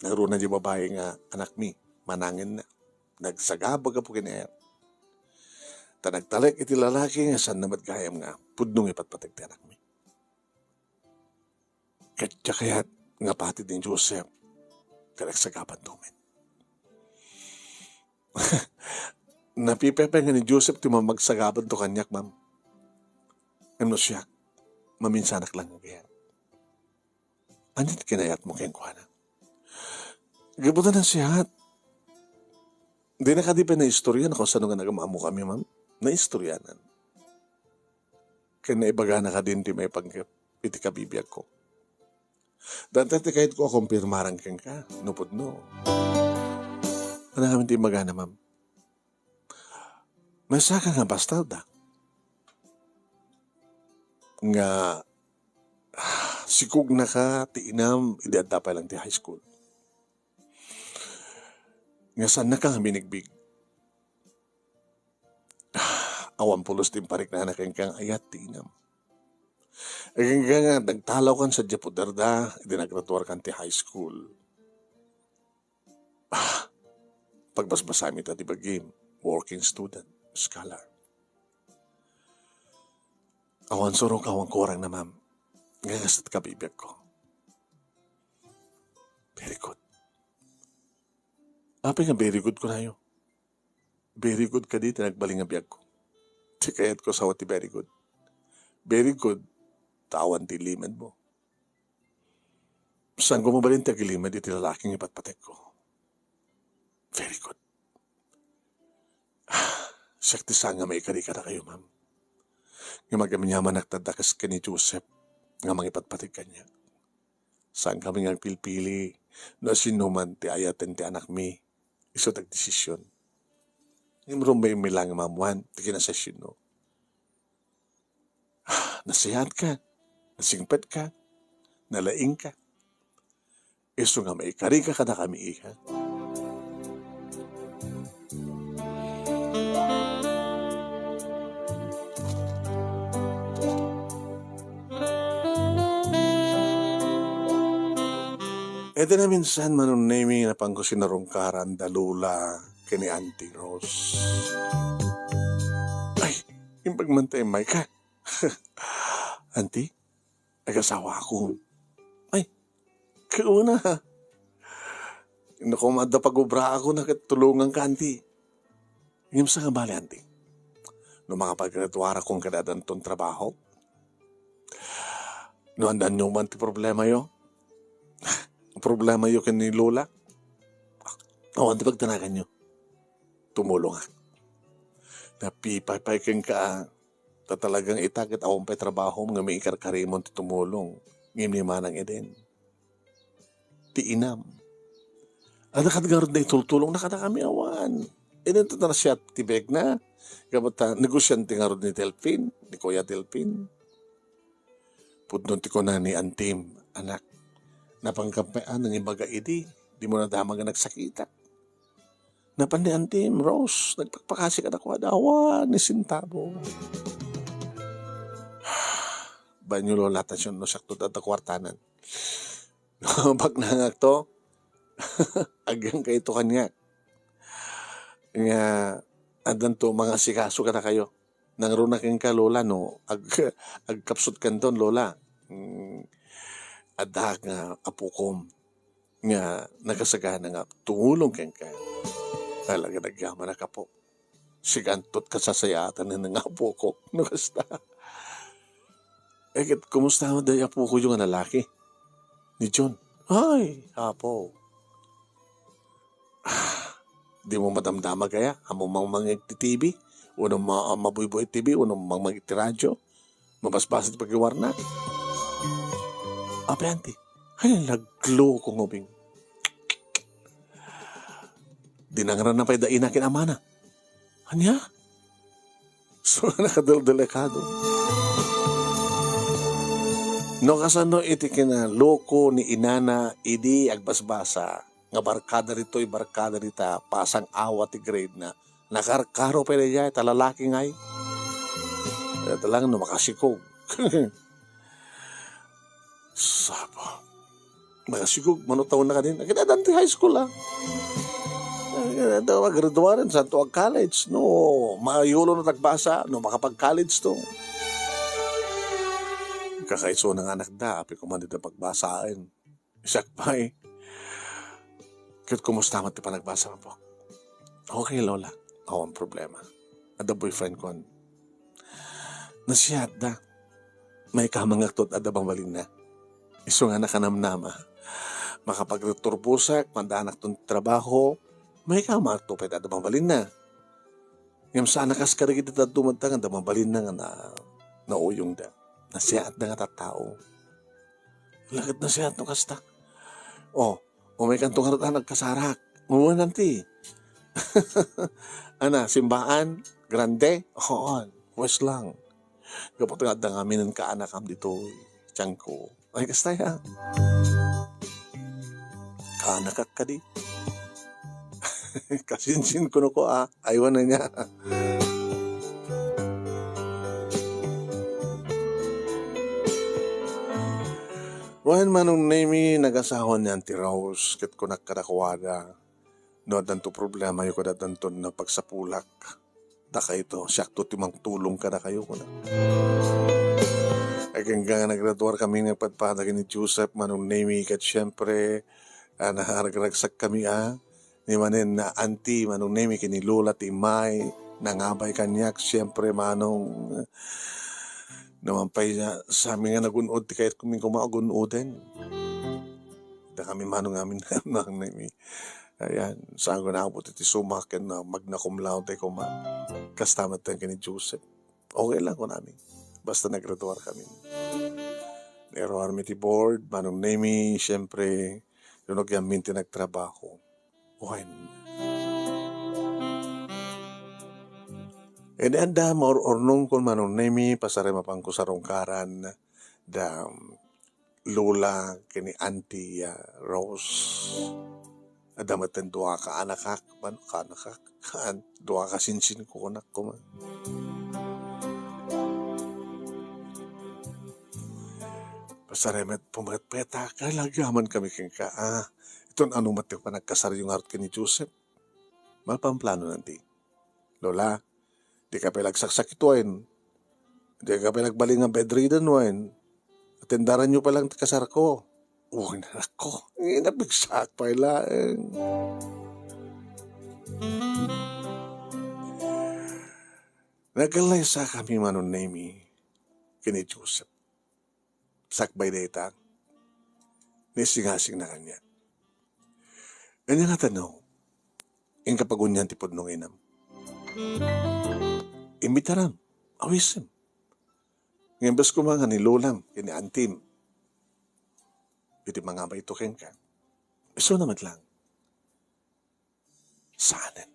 Naroon na di babae nga anak mi. Manangin na. Nagsagabag po kinayam. Tanagtalek iti lalaki nga saan naman gayam nga. Pudnong ipatpatig ti anak mi. Katya kaya nga patid ni Joseph. Kanagsagapan tumin. Napipepe nga ni Joseph ti mamagsagapan to kanyak, ma'am. Ano siya? Maminsanak lang nga kaya. Anit kinayat mo kayang kuha na? Gabutan na siya at hindi na kadipa na istoryan kung saan nga nagamamo kami, ma'am. Na istoryanan. Kaya naibaga na ka din di may iti kabibiyag ko. Dante kahit ko kumpirmarang kang ka. Nupod no. Ano kami di magana, ma'am? Masaka nga bastarda. Nga sikug na ka, ti inam, idi adda pa lang ti high school. Nga saan na kang binigbig. Awan pulos din parik na anak kang ayat tinam. Aging nga nagtalaw kan sa Japudarda, dinagratuar kan ti high school. Pagbasbasami ta ti bagim, working student, scholar. Awan surong awan kurang na ma'am. Ngagasat ka bibig ko. Very good. Apa nga very good ko na yun? Very good ka dito, nagbaling nga biyag ko. Tikayat ko sa wati very good. Very good, tawan ti limad mo. Saan ko mabalin ti agilimad iti lalaking ipatpatek ko? Very good. Sakti saan nga may ikari ka na kayo, ma'am. Nga magaminyaman nagtadakas ka ni Joseph nga mangipatpatek ka niya. Saan kami nga pilpili na sinuman ti ayaten ti anak mi iso tagdesisyon. Yung may milang mamuhan ti kinasesyon no. Nasihat ka, nasingpet ka, nalaing ka. Iso nga maikari ka kada kami iha. Ito na minsan manunemi na pangko sinarungkaran dalula kini Auntie Rose. Ay, yung pagmantay may ka. Auntie, nag-asawa ako. Ay, kauna ha. Naku, madapag-ubra ako nakatulungan ka, Auntie. Yung sa kabali, Auntie. Nung makapag-graduara kong kadadantong trabaho, noon dan yung manti problema yo. Problema yo ni Lola. Ang di pagtanakan nyo. Tumulong ha. Napipay kang ka talagang itakit awang pa'y trabaho nga may ikarkarimon ti tumulong. Ngayon manang eden. Ti inam. Ang nakadgarod na itultulong nakada kami awan. Ito na siya tibig na. Kapag negosyante nga ni Delphine, ni Kuya Delphine. Pudnon ti ko na ni Antim, anak. Napangkampaan ng ibaga idi, di mo na damang nagsakita. Napan ni Antim, Rose, nagpagpakasi ka na ko adawa ni Sintabo. Banyo lo latasyon no sakto at kwartanan. Pag nangag to, agang kayo to kanya. Nga, adan to mga sikaso ka na kayo. Nangrunakin ka, Lola, no? Agkapsot kan ton, Lola. Adak nga apukom nga nagasagana nga tumulong kang ka. Talaga nagyaman na ka po. Sigantot ka sasayatan na nga apo ko. Nagasta. Kumusta mo dahi apo ko yung lalaki? Ni John. Ay, apo. Di mo madamdama kaya? Amo mang TV? Unang mabuyboy TV? Unang mag-radyo? Mabasbasit pag-iwarna? Apa yanti? Ay, naglo ko ngubing. Dinangaran na pa'y dainakin amana. Anya? So, nakadal-delikado. No, kasano iti kinaloko ni inana, idi agbasbasa, nga barkada rito'y barkada rita, pasang awa ti grade na, nakarkaro pa rin talalaki ngay. Talang no, makasikog. Sapa. Makasigog, manutaw na ka din. Kinadante high school ha. Graduaran sa tuwag college. No, mayulo na tagbasa. No, makapag-college to. Kakaiso ng anak da. Api ko man dito pagbasaan. Isak pa eh. Kaya kumusta mo pa nagbasa mo po? Okay, Lola. Ako ang problema. Ada boyfriend ko. Nasiyat da. May kamangaktot at abang balin na. Iso nga nakanamnama. Makapagturbusak, mandanak tong trabaho, may kamakto pa ito damang balin na. Ngam sa anakas ka rin ito tumantangan, damang balin na nga nauyong da. Nasiyaat na nga tatao. Lagad na siyaat no kasta. O may kantong haratan nagkasarak. Umuha nanti. Ana, simbaan, grande, hoon, west lang. Kapag nga da nga minan ka anak am dito, tiyang ko. Ay, kastaya. Kanakak ka di. Kasinsin ko no ko aywan na niya. Wan manong name nagasawa ni Auntie Rose ket ko nakadakwada. No danto problema yung kada danto na pagsapulak. Taka ito, syakto timang tulong kada kayo ko na. Ay hanggang naggraduar kami ng padpadagin ni Joseph manong name ket syempre naharagraksak kami ni manen na auntie manong name kini Lola ti May nangabay kanyak syempre manong naman pa sa amin nga nagunod ti kahit kuming kumagunoden. Da kami manong amin nang nami. Ayan, saan ko naabot iti sumakin na magna cum laude ko kastamat tayo kini Joseph. Okay lang ko namin. Basta naggraduar kami. Nero army ti board, manong nami, syempre, lunog yamin ti nagtrabaho. Okay. And anda maornong kon manong nami pasare mapangko sa rongkaran da Lola kini Auntie Rose. Adamatan dua ka anakak man kanakak dua ka sinsin ko anak ko man. Pasaremet pumatpeta kalagaman kami king ka iton ano mati pa nagkasar yung art ni Joseph. Mapamplano nanti. Lola, di ka palagsaksak ituin. Di ka palagbaling nga bedridden wine. Atendaran nyo palang kasar ko. Uy, nako. Nabigsak pa ilaeng. Nagalay sa kami manon nami kini Joseph. Sakbay data. Nisingasing na kanya. Ganyan nga tanaw. Yung kapagunyan tipod nung inam. Imbitaran. Awisim. Ngayon bas ko mga ni Lolam, kini Antim. Pwede mga ba ito ken ka. So naman lang. Saanan.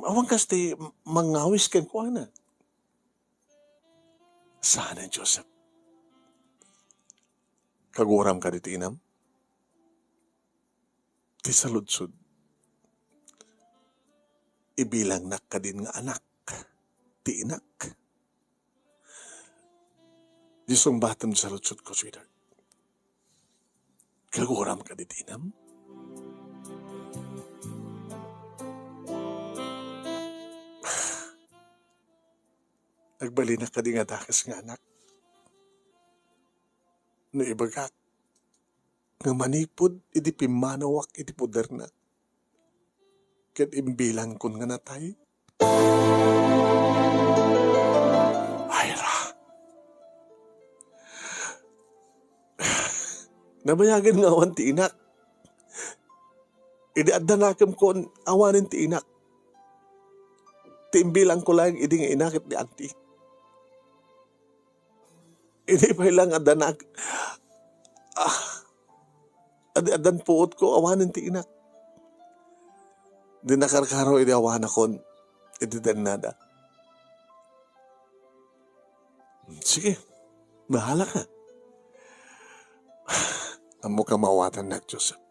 Awang kasti mangawis ken ko na. Saanan, Joseph. Kaguram ka dito inam. Di sa ludsud. Ibilang nak ka din nga anak. Ti inak. Di sumbatan sa lutsud ko, sweetheart. Kaguram ka dito inam. Nagbali na ka di nga dakas nga anak. Naibagak. Nga manipod, iti pimanawak, iti puder na. Kat imbilang kun nga natay. Ayra. Nabayagan nga awan ti inak. Idi addanakam kon awanin ti inak. Ti imbilang ko lang, idi nga inakit ni auntie. Idi pa ilang addanak. Adan puot ko, awanin ti inak. Di nakarkaro, idi awan akon. Idi dan nada. Sige, bahala ka. Amo ka mawatan na, Joseph.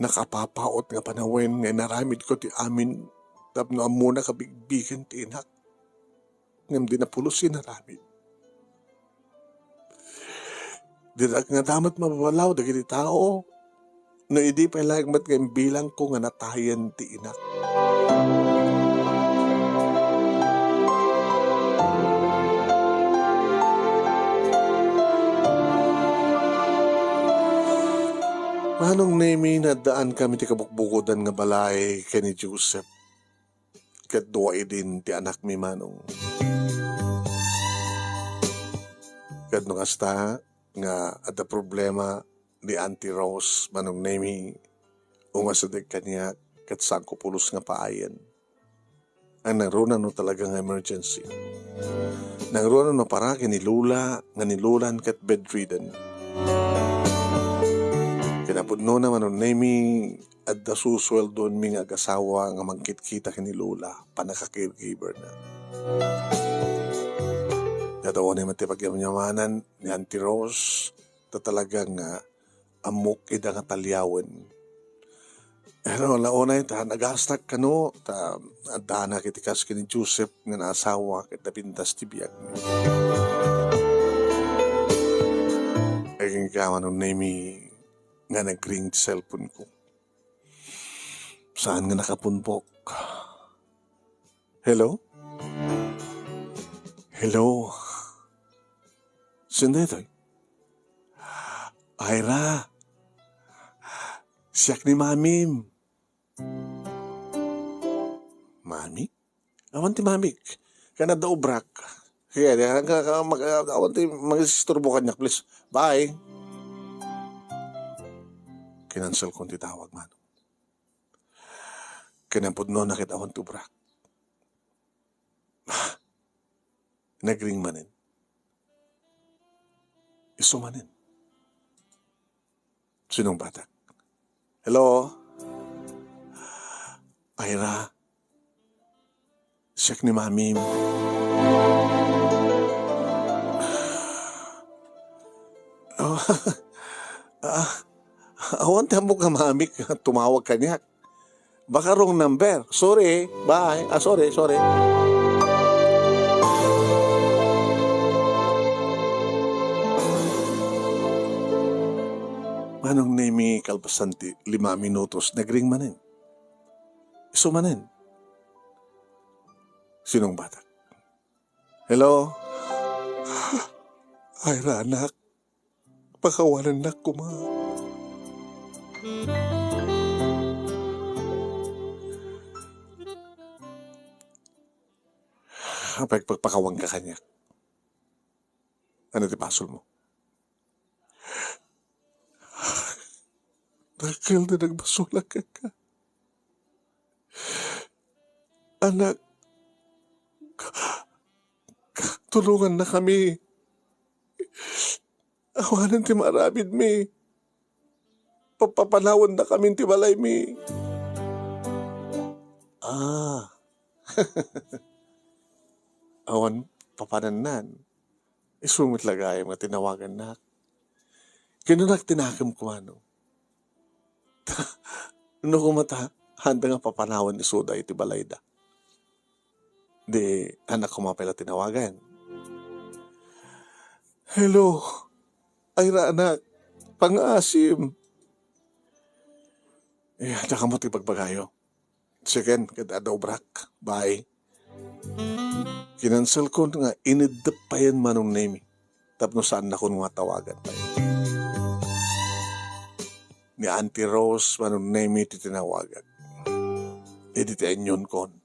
Nakapapaot nga panawin nga naramid ko ti amin tapno amo na kabigbigan ti inak. Ngam di napulos si naramid. Di nga damat mababalaw dagiti tao. No idi pa ilagmat nga bilang ko nga natayan ti inak. Manong nemi na daan kami ti kabukbukodan nga balay kani Joseph. Ket duway din ti anak mi manong. Ket nung asta nga ada problema ni Auntie Rose manong nemi ungasadig kanya ket sangko pulos nga paayan. Ang narunan no talaga nga emergency. Narunan no para kini Lula nga nilulan ket bedridden. Kinapudno naman nun nami at da susweldon mi nga agasawa nga magkit-kita kini Lola panaka-caregiver na. Dadawa na yung matipag-yamanan ni Auntie Rose ta talagang amok ida nga talyawan. Pero launay ta nagastak kano ta adana kitikas kini Joseph nga naasawa ket napintas ti biag mi. Aging kaman nung nami nga nag-ring ti cellphone ko. Saan nga nakapunpok? Hello? Hello? Sino ito? Ira. Siyak ni Mamim. Mami? Awan ti Mami. Kana daw brak. Kaya, awan ti mag-isturbo kanyak, please. Bye. Kinansel kong titawag man. Kinampod no nakit awan ti brak. Nagring manin. Iso manin. Sinong bata? Hello? Ira? Siyak ni Mami. Oh, awan tamo ka Mami. Tumawag ka niya. Baka wrong number. Sorry. Bye. Sorry. Manong nemi kalpasanti 5 minutos nagring manin. Iso manin. Sinong bata? Hello? Ira anak. Pakawalan na kuma. Pagpakawang ka kanya. Ano ti pasol mo? Dahil na nagbasulak ka. Anak, tulungan na kami. Awanan ti marabid mi. Papapanawan na kami ti balay mi. Awan papananan. Isumit lagay mga tinawagan na. Kinunak tinakam ko ano. No kumata, handa nga papanawan ni Suda iti balayda. Di, anak ko mapela tinawagan. Hello, Ira anak, pang-asim. Tsaka mo tipagbagayo. Second, kada daw brak. Bye. Kinansel ko nga, inidap pa yan manong name. Tapno saan na ko nga tawagan pa ni Auntie Rose manong name iti tinawagan. Iti enyon kon.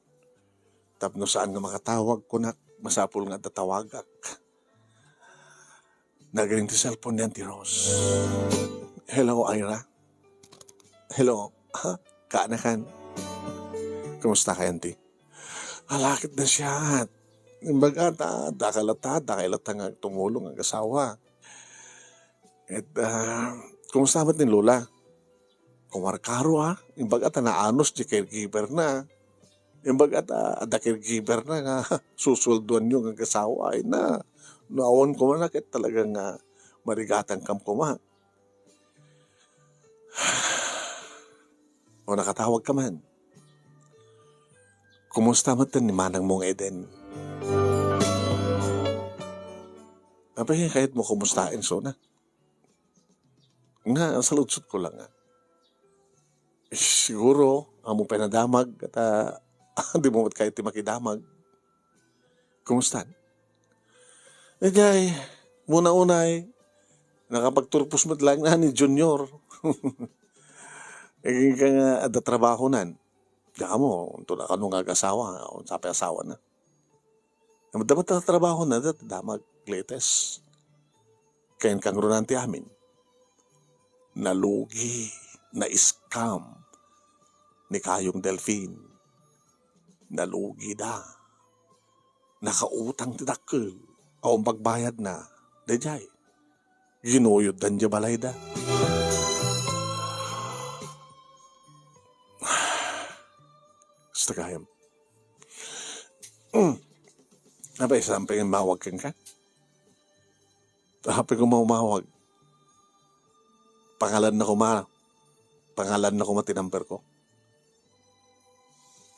Tapno saan nga makatawag ko na masapul nga tatawagak. Nagring ti cellphone ni Auntie Rose. Hello, Ira. Hello. Kaanakan. Kumusta ka, Auntie? Alakit na siya. Imbagata, dakalata nga tumulong ang asawa. At, kumusta ba't ni Lola? Kumarkaro imbagata na anos di caregiver na. Imbagata ada caregiver na nga susulduan nyo ang asawa ay na. Naawon ko man nakit talagang marigatang kam kuma. O nakatawag ka man. Kumusta matan ni manang mong Eden? Abay, kahit mo kumustain so na. Nga, saludsot ko lang siguro, amo pinadamag at di mo kahit ti makidamag. Kumusta? Jay, muna-unay, nakapagturpos mo't lang na ni Junior. Kaya ka nga ada trabaho nan. Diyan mo, ito na kanong ag-asawa, sabi asawa na. Dapat na trabaho na, damag, latest. Kaya kang runanti amin. Nalugi, na-scam, ni Kayong Delphine. Nalugi da. Nakautang ti dakkel. O magbayad na. Dejay. Ginuyod dan di balay da. Basta kayam. Abay, sampay ang mawag ka. Happy kong maumawag. pangalan na ko matinamper ko.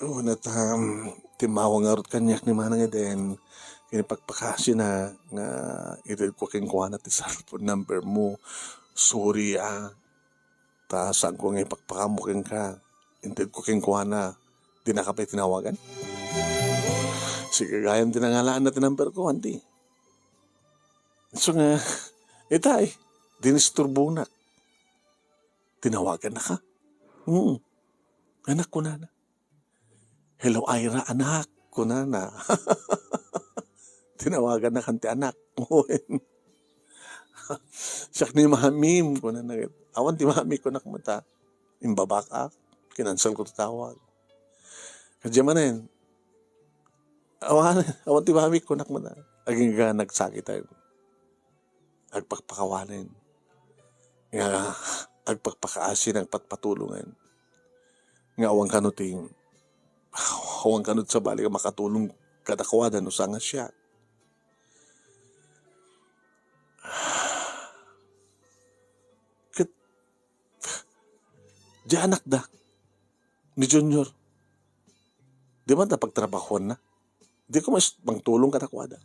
Una timawang nga rot kanyak ni manang eden, kinipagpakasi na nga irid ko king kuha na ti cellphone number mo. Sorry ta saan ko nga ipagpakamukin ka. Irid ko king kuha na, di na ka pa tinawagan. Sige, gayam tinangalaan na tinamper ko, anti. So nga, itay, dinisturbo na. Tinawagan na ka. Anak ko na. Hello, Ira, anak ko na. Tinawagan na kanti anak. Siyak ni mahamim ko na. Awan ti mahami ko na kumata. Imbabaka. Kinansal ko tatawag. Kadya man yun. Awan ti mahami ko na kumata. Aging ka nagsakit tayo. Agpagpakawanin. Nga, agpagpakaasin ang patpatulungan. Nga awang kanuting. Awang kanut sa balik makatulong kadakwadan o sanga siya. Di anak da. Ni Junior. Di man ta pagtrabahon na. Di ko mas pangtulong kadakwada.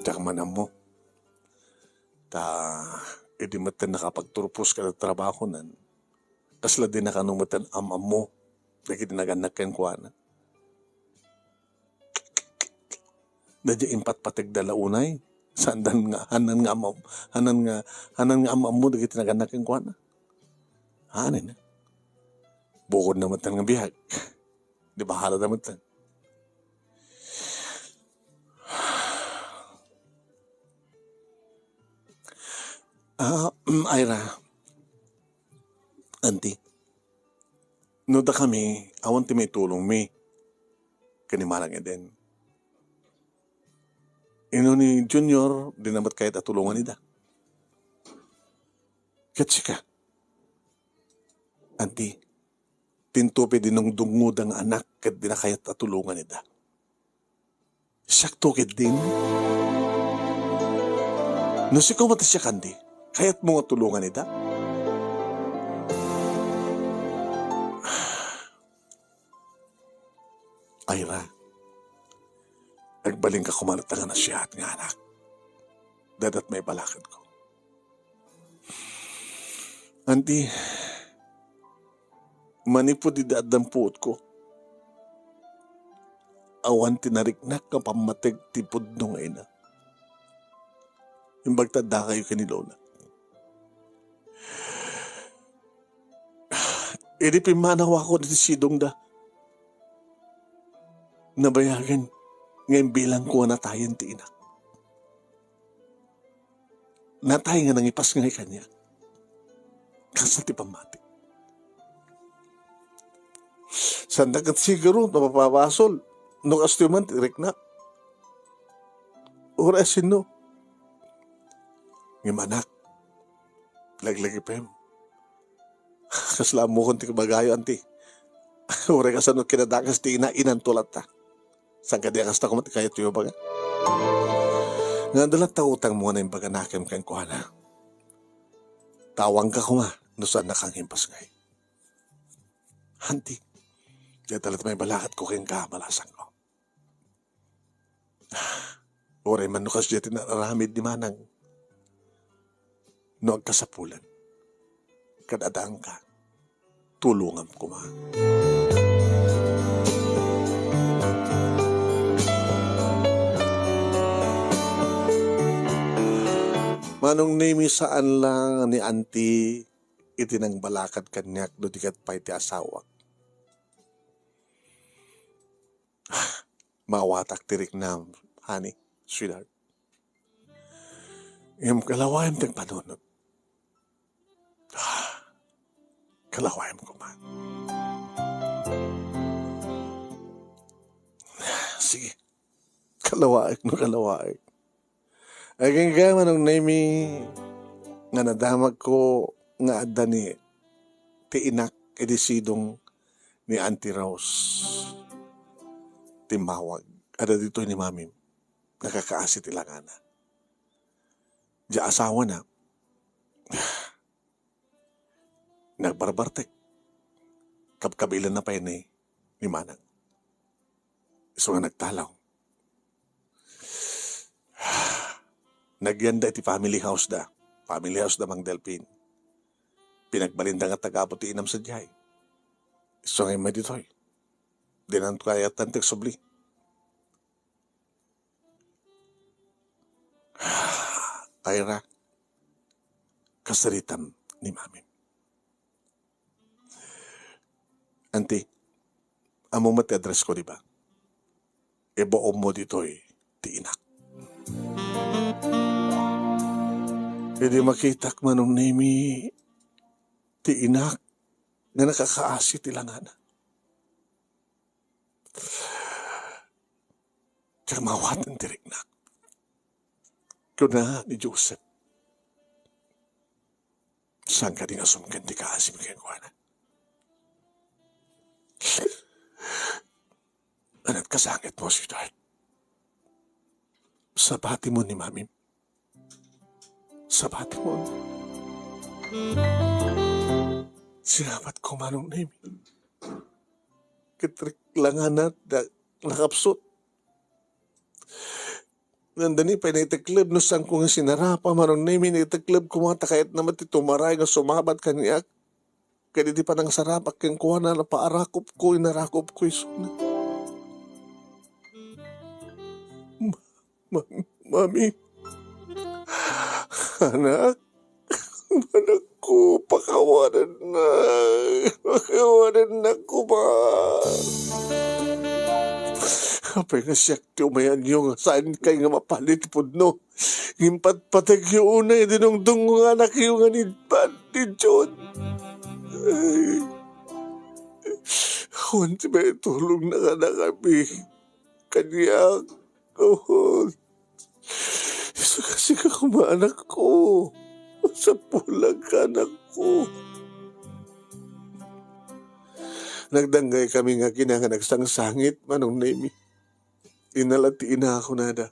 Tsaka manam mo. Hindi matan nakapagturpos ka ng trabaho nan. Kasla din nakanumatan amam mo. Dahil dinaganak kayo kuha na. Dadya impat patig dalaunay. Sandan nga, hanan nga amam mo. Dahil dinaganak kayo kuha na. Hanin na. Bukod naman tan nga bihag. Di ba hala naman tan? Ira, auntie, no da kami, awan ti may tulong mi, kanimalang eden. Ino ni Junior, dinamat kahit atulungan nida. Katsika, auntie, tintupi din ng dungudang anak kat di na kahit atulungan nida. Siyak tukid din. No si ko mati siya kandi, kaya't mo nga tulungan nida. Ira, agbaling ka kumalatangan na siya at nga anak. Dadat may balakad ko. Auntie, manipo di dadampuot ko. Awan tinariknak ka pamatig tipod nung ina. Yung bagtada kayo kani Lola. Hindi pimanaw ako dito si Sidong da. Nabayagan ngayon bilang ko na tayo ti inak. Natay nga nangipas nga kanya. Kasi ti pamatik. Sandagat siguro napapapasol. Nung astuman tirik na. Orasin no. Ngayon anak. Laglagi pa yun. Kasla mo kung ti kabagayo anti. Ure ka sanot kinadakas ti inainan tulat ta. Saan ka diya kasta kumati kaya tuyo baga? Nga dalat ta utang mo na yung baga nakim kayong kuhana. Tawang ka kuma, no saan na kang himpas ngay. Hanti, kaya dalat may balakat ko kayong kamalasan ko. Ure man nukas diya tinararamid di manang. No agkasapulan. Kadadang ka, tulungan ko ma. Manong name saan lang ni auntie itinang balakad kanyak do dikat pa'y ti asawa. Mawatak tirik na, honey, sweetheart. Yung kalawayam tang panunod. Kalawayam ko man. Sige, kalawayam no kalawayam. Aging gaman ng name nga nadamag ko nga adda ni ti inak edisidong ni Auntie Rose timawag ada dito ni mami nakakaasi tilangana Di asawa na. Nagbarbartek. Kapkabilan na pa yun ni Manang. Iso nga nagtalaw. Nagyanda iti family house da. Family house da Mang Delpin. Pinagbalinda nga tagapot ti inam sa dihay. Iso nga may ditoy. Dinan kaya tantek subli. Ira, kasaritam ni Mami. Auntie, amo mati-address ko, di ba? Iboom mo dito'y ti inak. Hindi makitak manong nimi ti inak nga nakakaasi ti langana. Kaya mawatan ti riknak. Kuna ni Joseph. Saan ka di nga sumkan ti kaasi magkikuana? Anat kasangit mo, sweetheart. Sabati mo ni Mami. Sabati mo. Sinamat ko manong name. Kitrik langanat da nakapsot. Nandani pa naitaklib no sang ko nga sinarapa manong name naitaklib ko mga takayat naman ti tumaray nga sumabat kaniyak. Kaya di pa nang sarap aking kuha na napaarakop ko, inarakop ko isuna. Mami, anak ko, pakawanan na ko ba? Kapag nga siya tumayan yung saan kayo nga mapalit po, no? Ngimpat patag yung una, dinungdung nga anak yung anidpan ni John. Ay, kunti ba tulong na nga na kami? Kanya, isa kasi ka kumaanak ko. Sa pulag ka anak ko. Nagdanggay kami nga kinanga nagsangsangit manong nemi. Inalatiin na ako nada.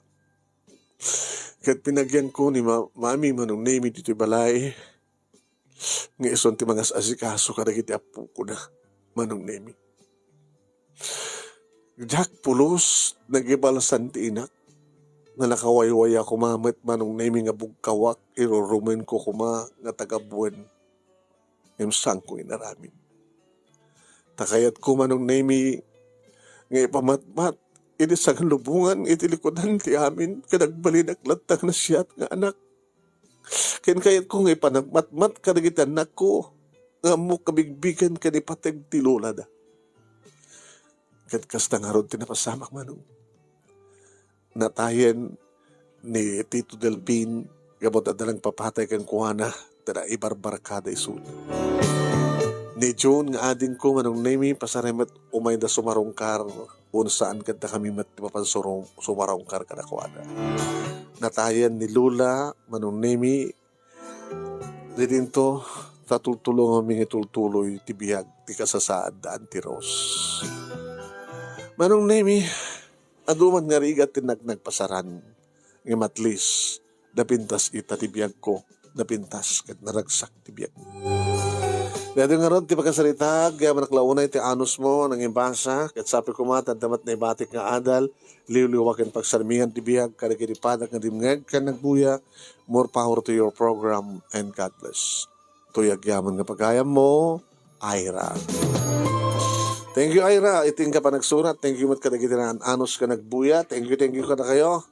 Kat pinagyan ko ni Mami manong nemi dito'y balay. Nga ison ti mga asikaso kada kiti apo ko na manong nemi. Jack pulos nagibalasan ti inak. Nga nakawaywaya kumamet manong nemi nga bugkawak irurumen ko kuma nga tagabuan. Yung sang ko inaramin. Takayat ko manong nemi nga ipamatmat. Ini sa lubungan, itilikodan ti amin, kanagbalinak-latang na siyat nga anak. Kayat ko nga ipanagmatmat kanagit anak ko, nga mo kabigbigan kanipatag ti lola da. Kasta nga ron tinapasamak manong. Natayan ni Tito Delpin, gamot adalang papatay kang kuwana, tada ibarbarakada isun. Ni John nga ading ko manong nemi pasaremet umay da sumarongkar kung saan kanta kami matipapansurong sumarongkar kada kuwana. Natayan ni Lula manong nemi din to tatultulong ang mga tultuloy tibiyag ti kasasaad daan ti Ros. Manong nemi aduman nga rigat nagpasaran nga matlis napintas ita tibiyag ko napintas kat naragsak tibiyag. Dito nga ron, ti pagkasalita, kaya manaklaunay ti anos mo, nang imbasa, kat sapi kumatan, tamat na ibatik nga adal, liwliwakin pagsarmihan ti biyag, karikiripadak nga dimngeg, kan nagbuya, more power to your program, and God bless. Tuyag yaman nga pagayam mo, Ira. Thank you, Ira. Iting ka pa nagsurat. Thank you mat kadagiti na anos ka nagbuya. Thank you ka na kayo.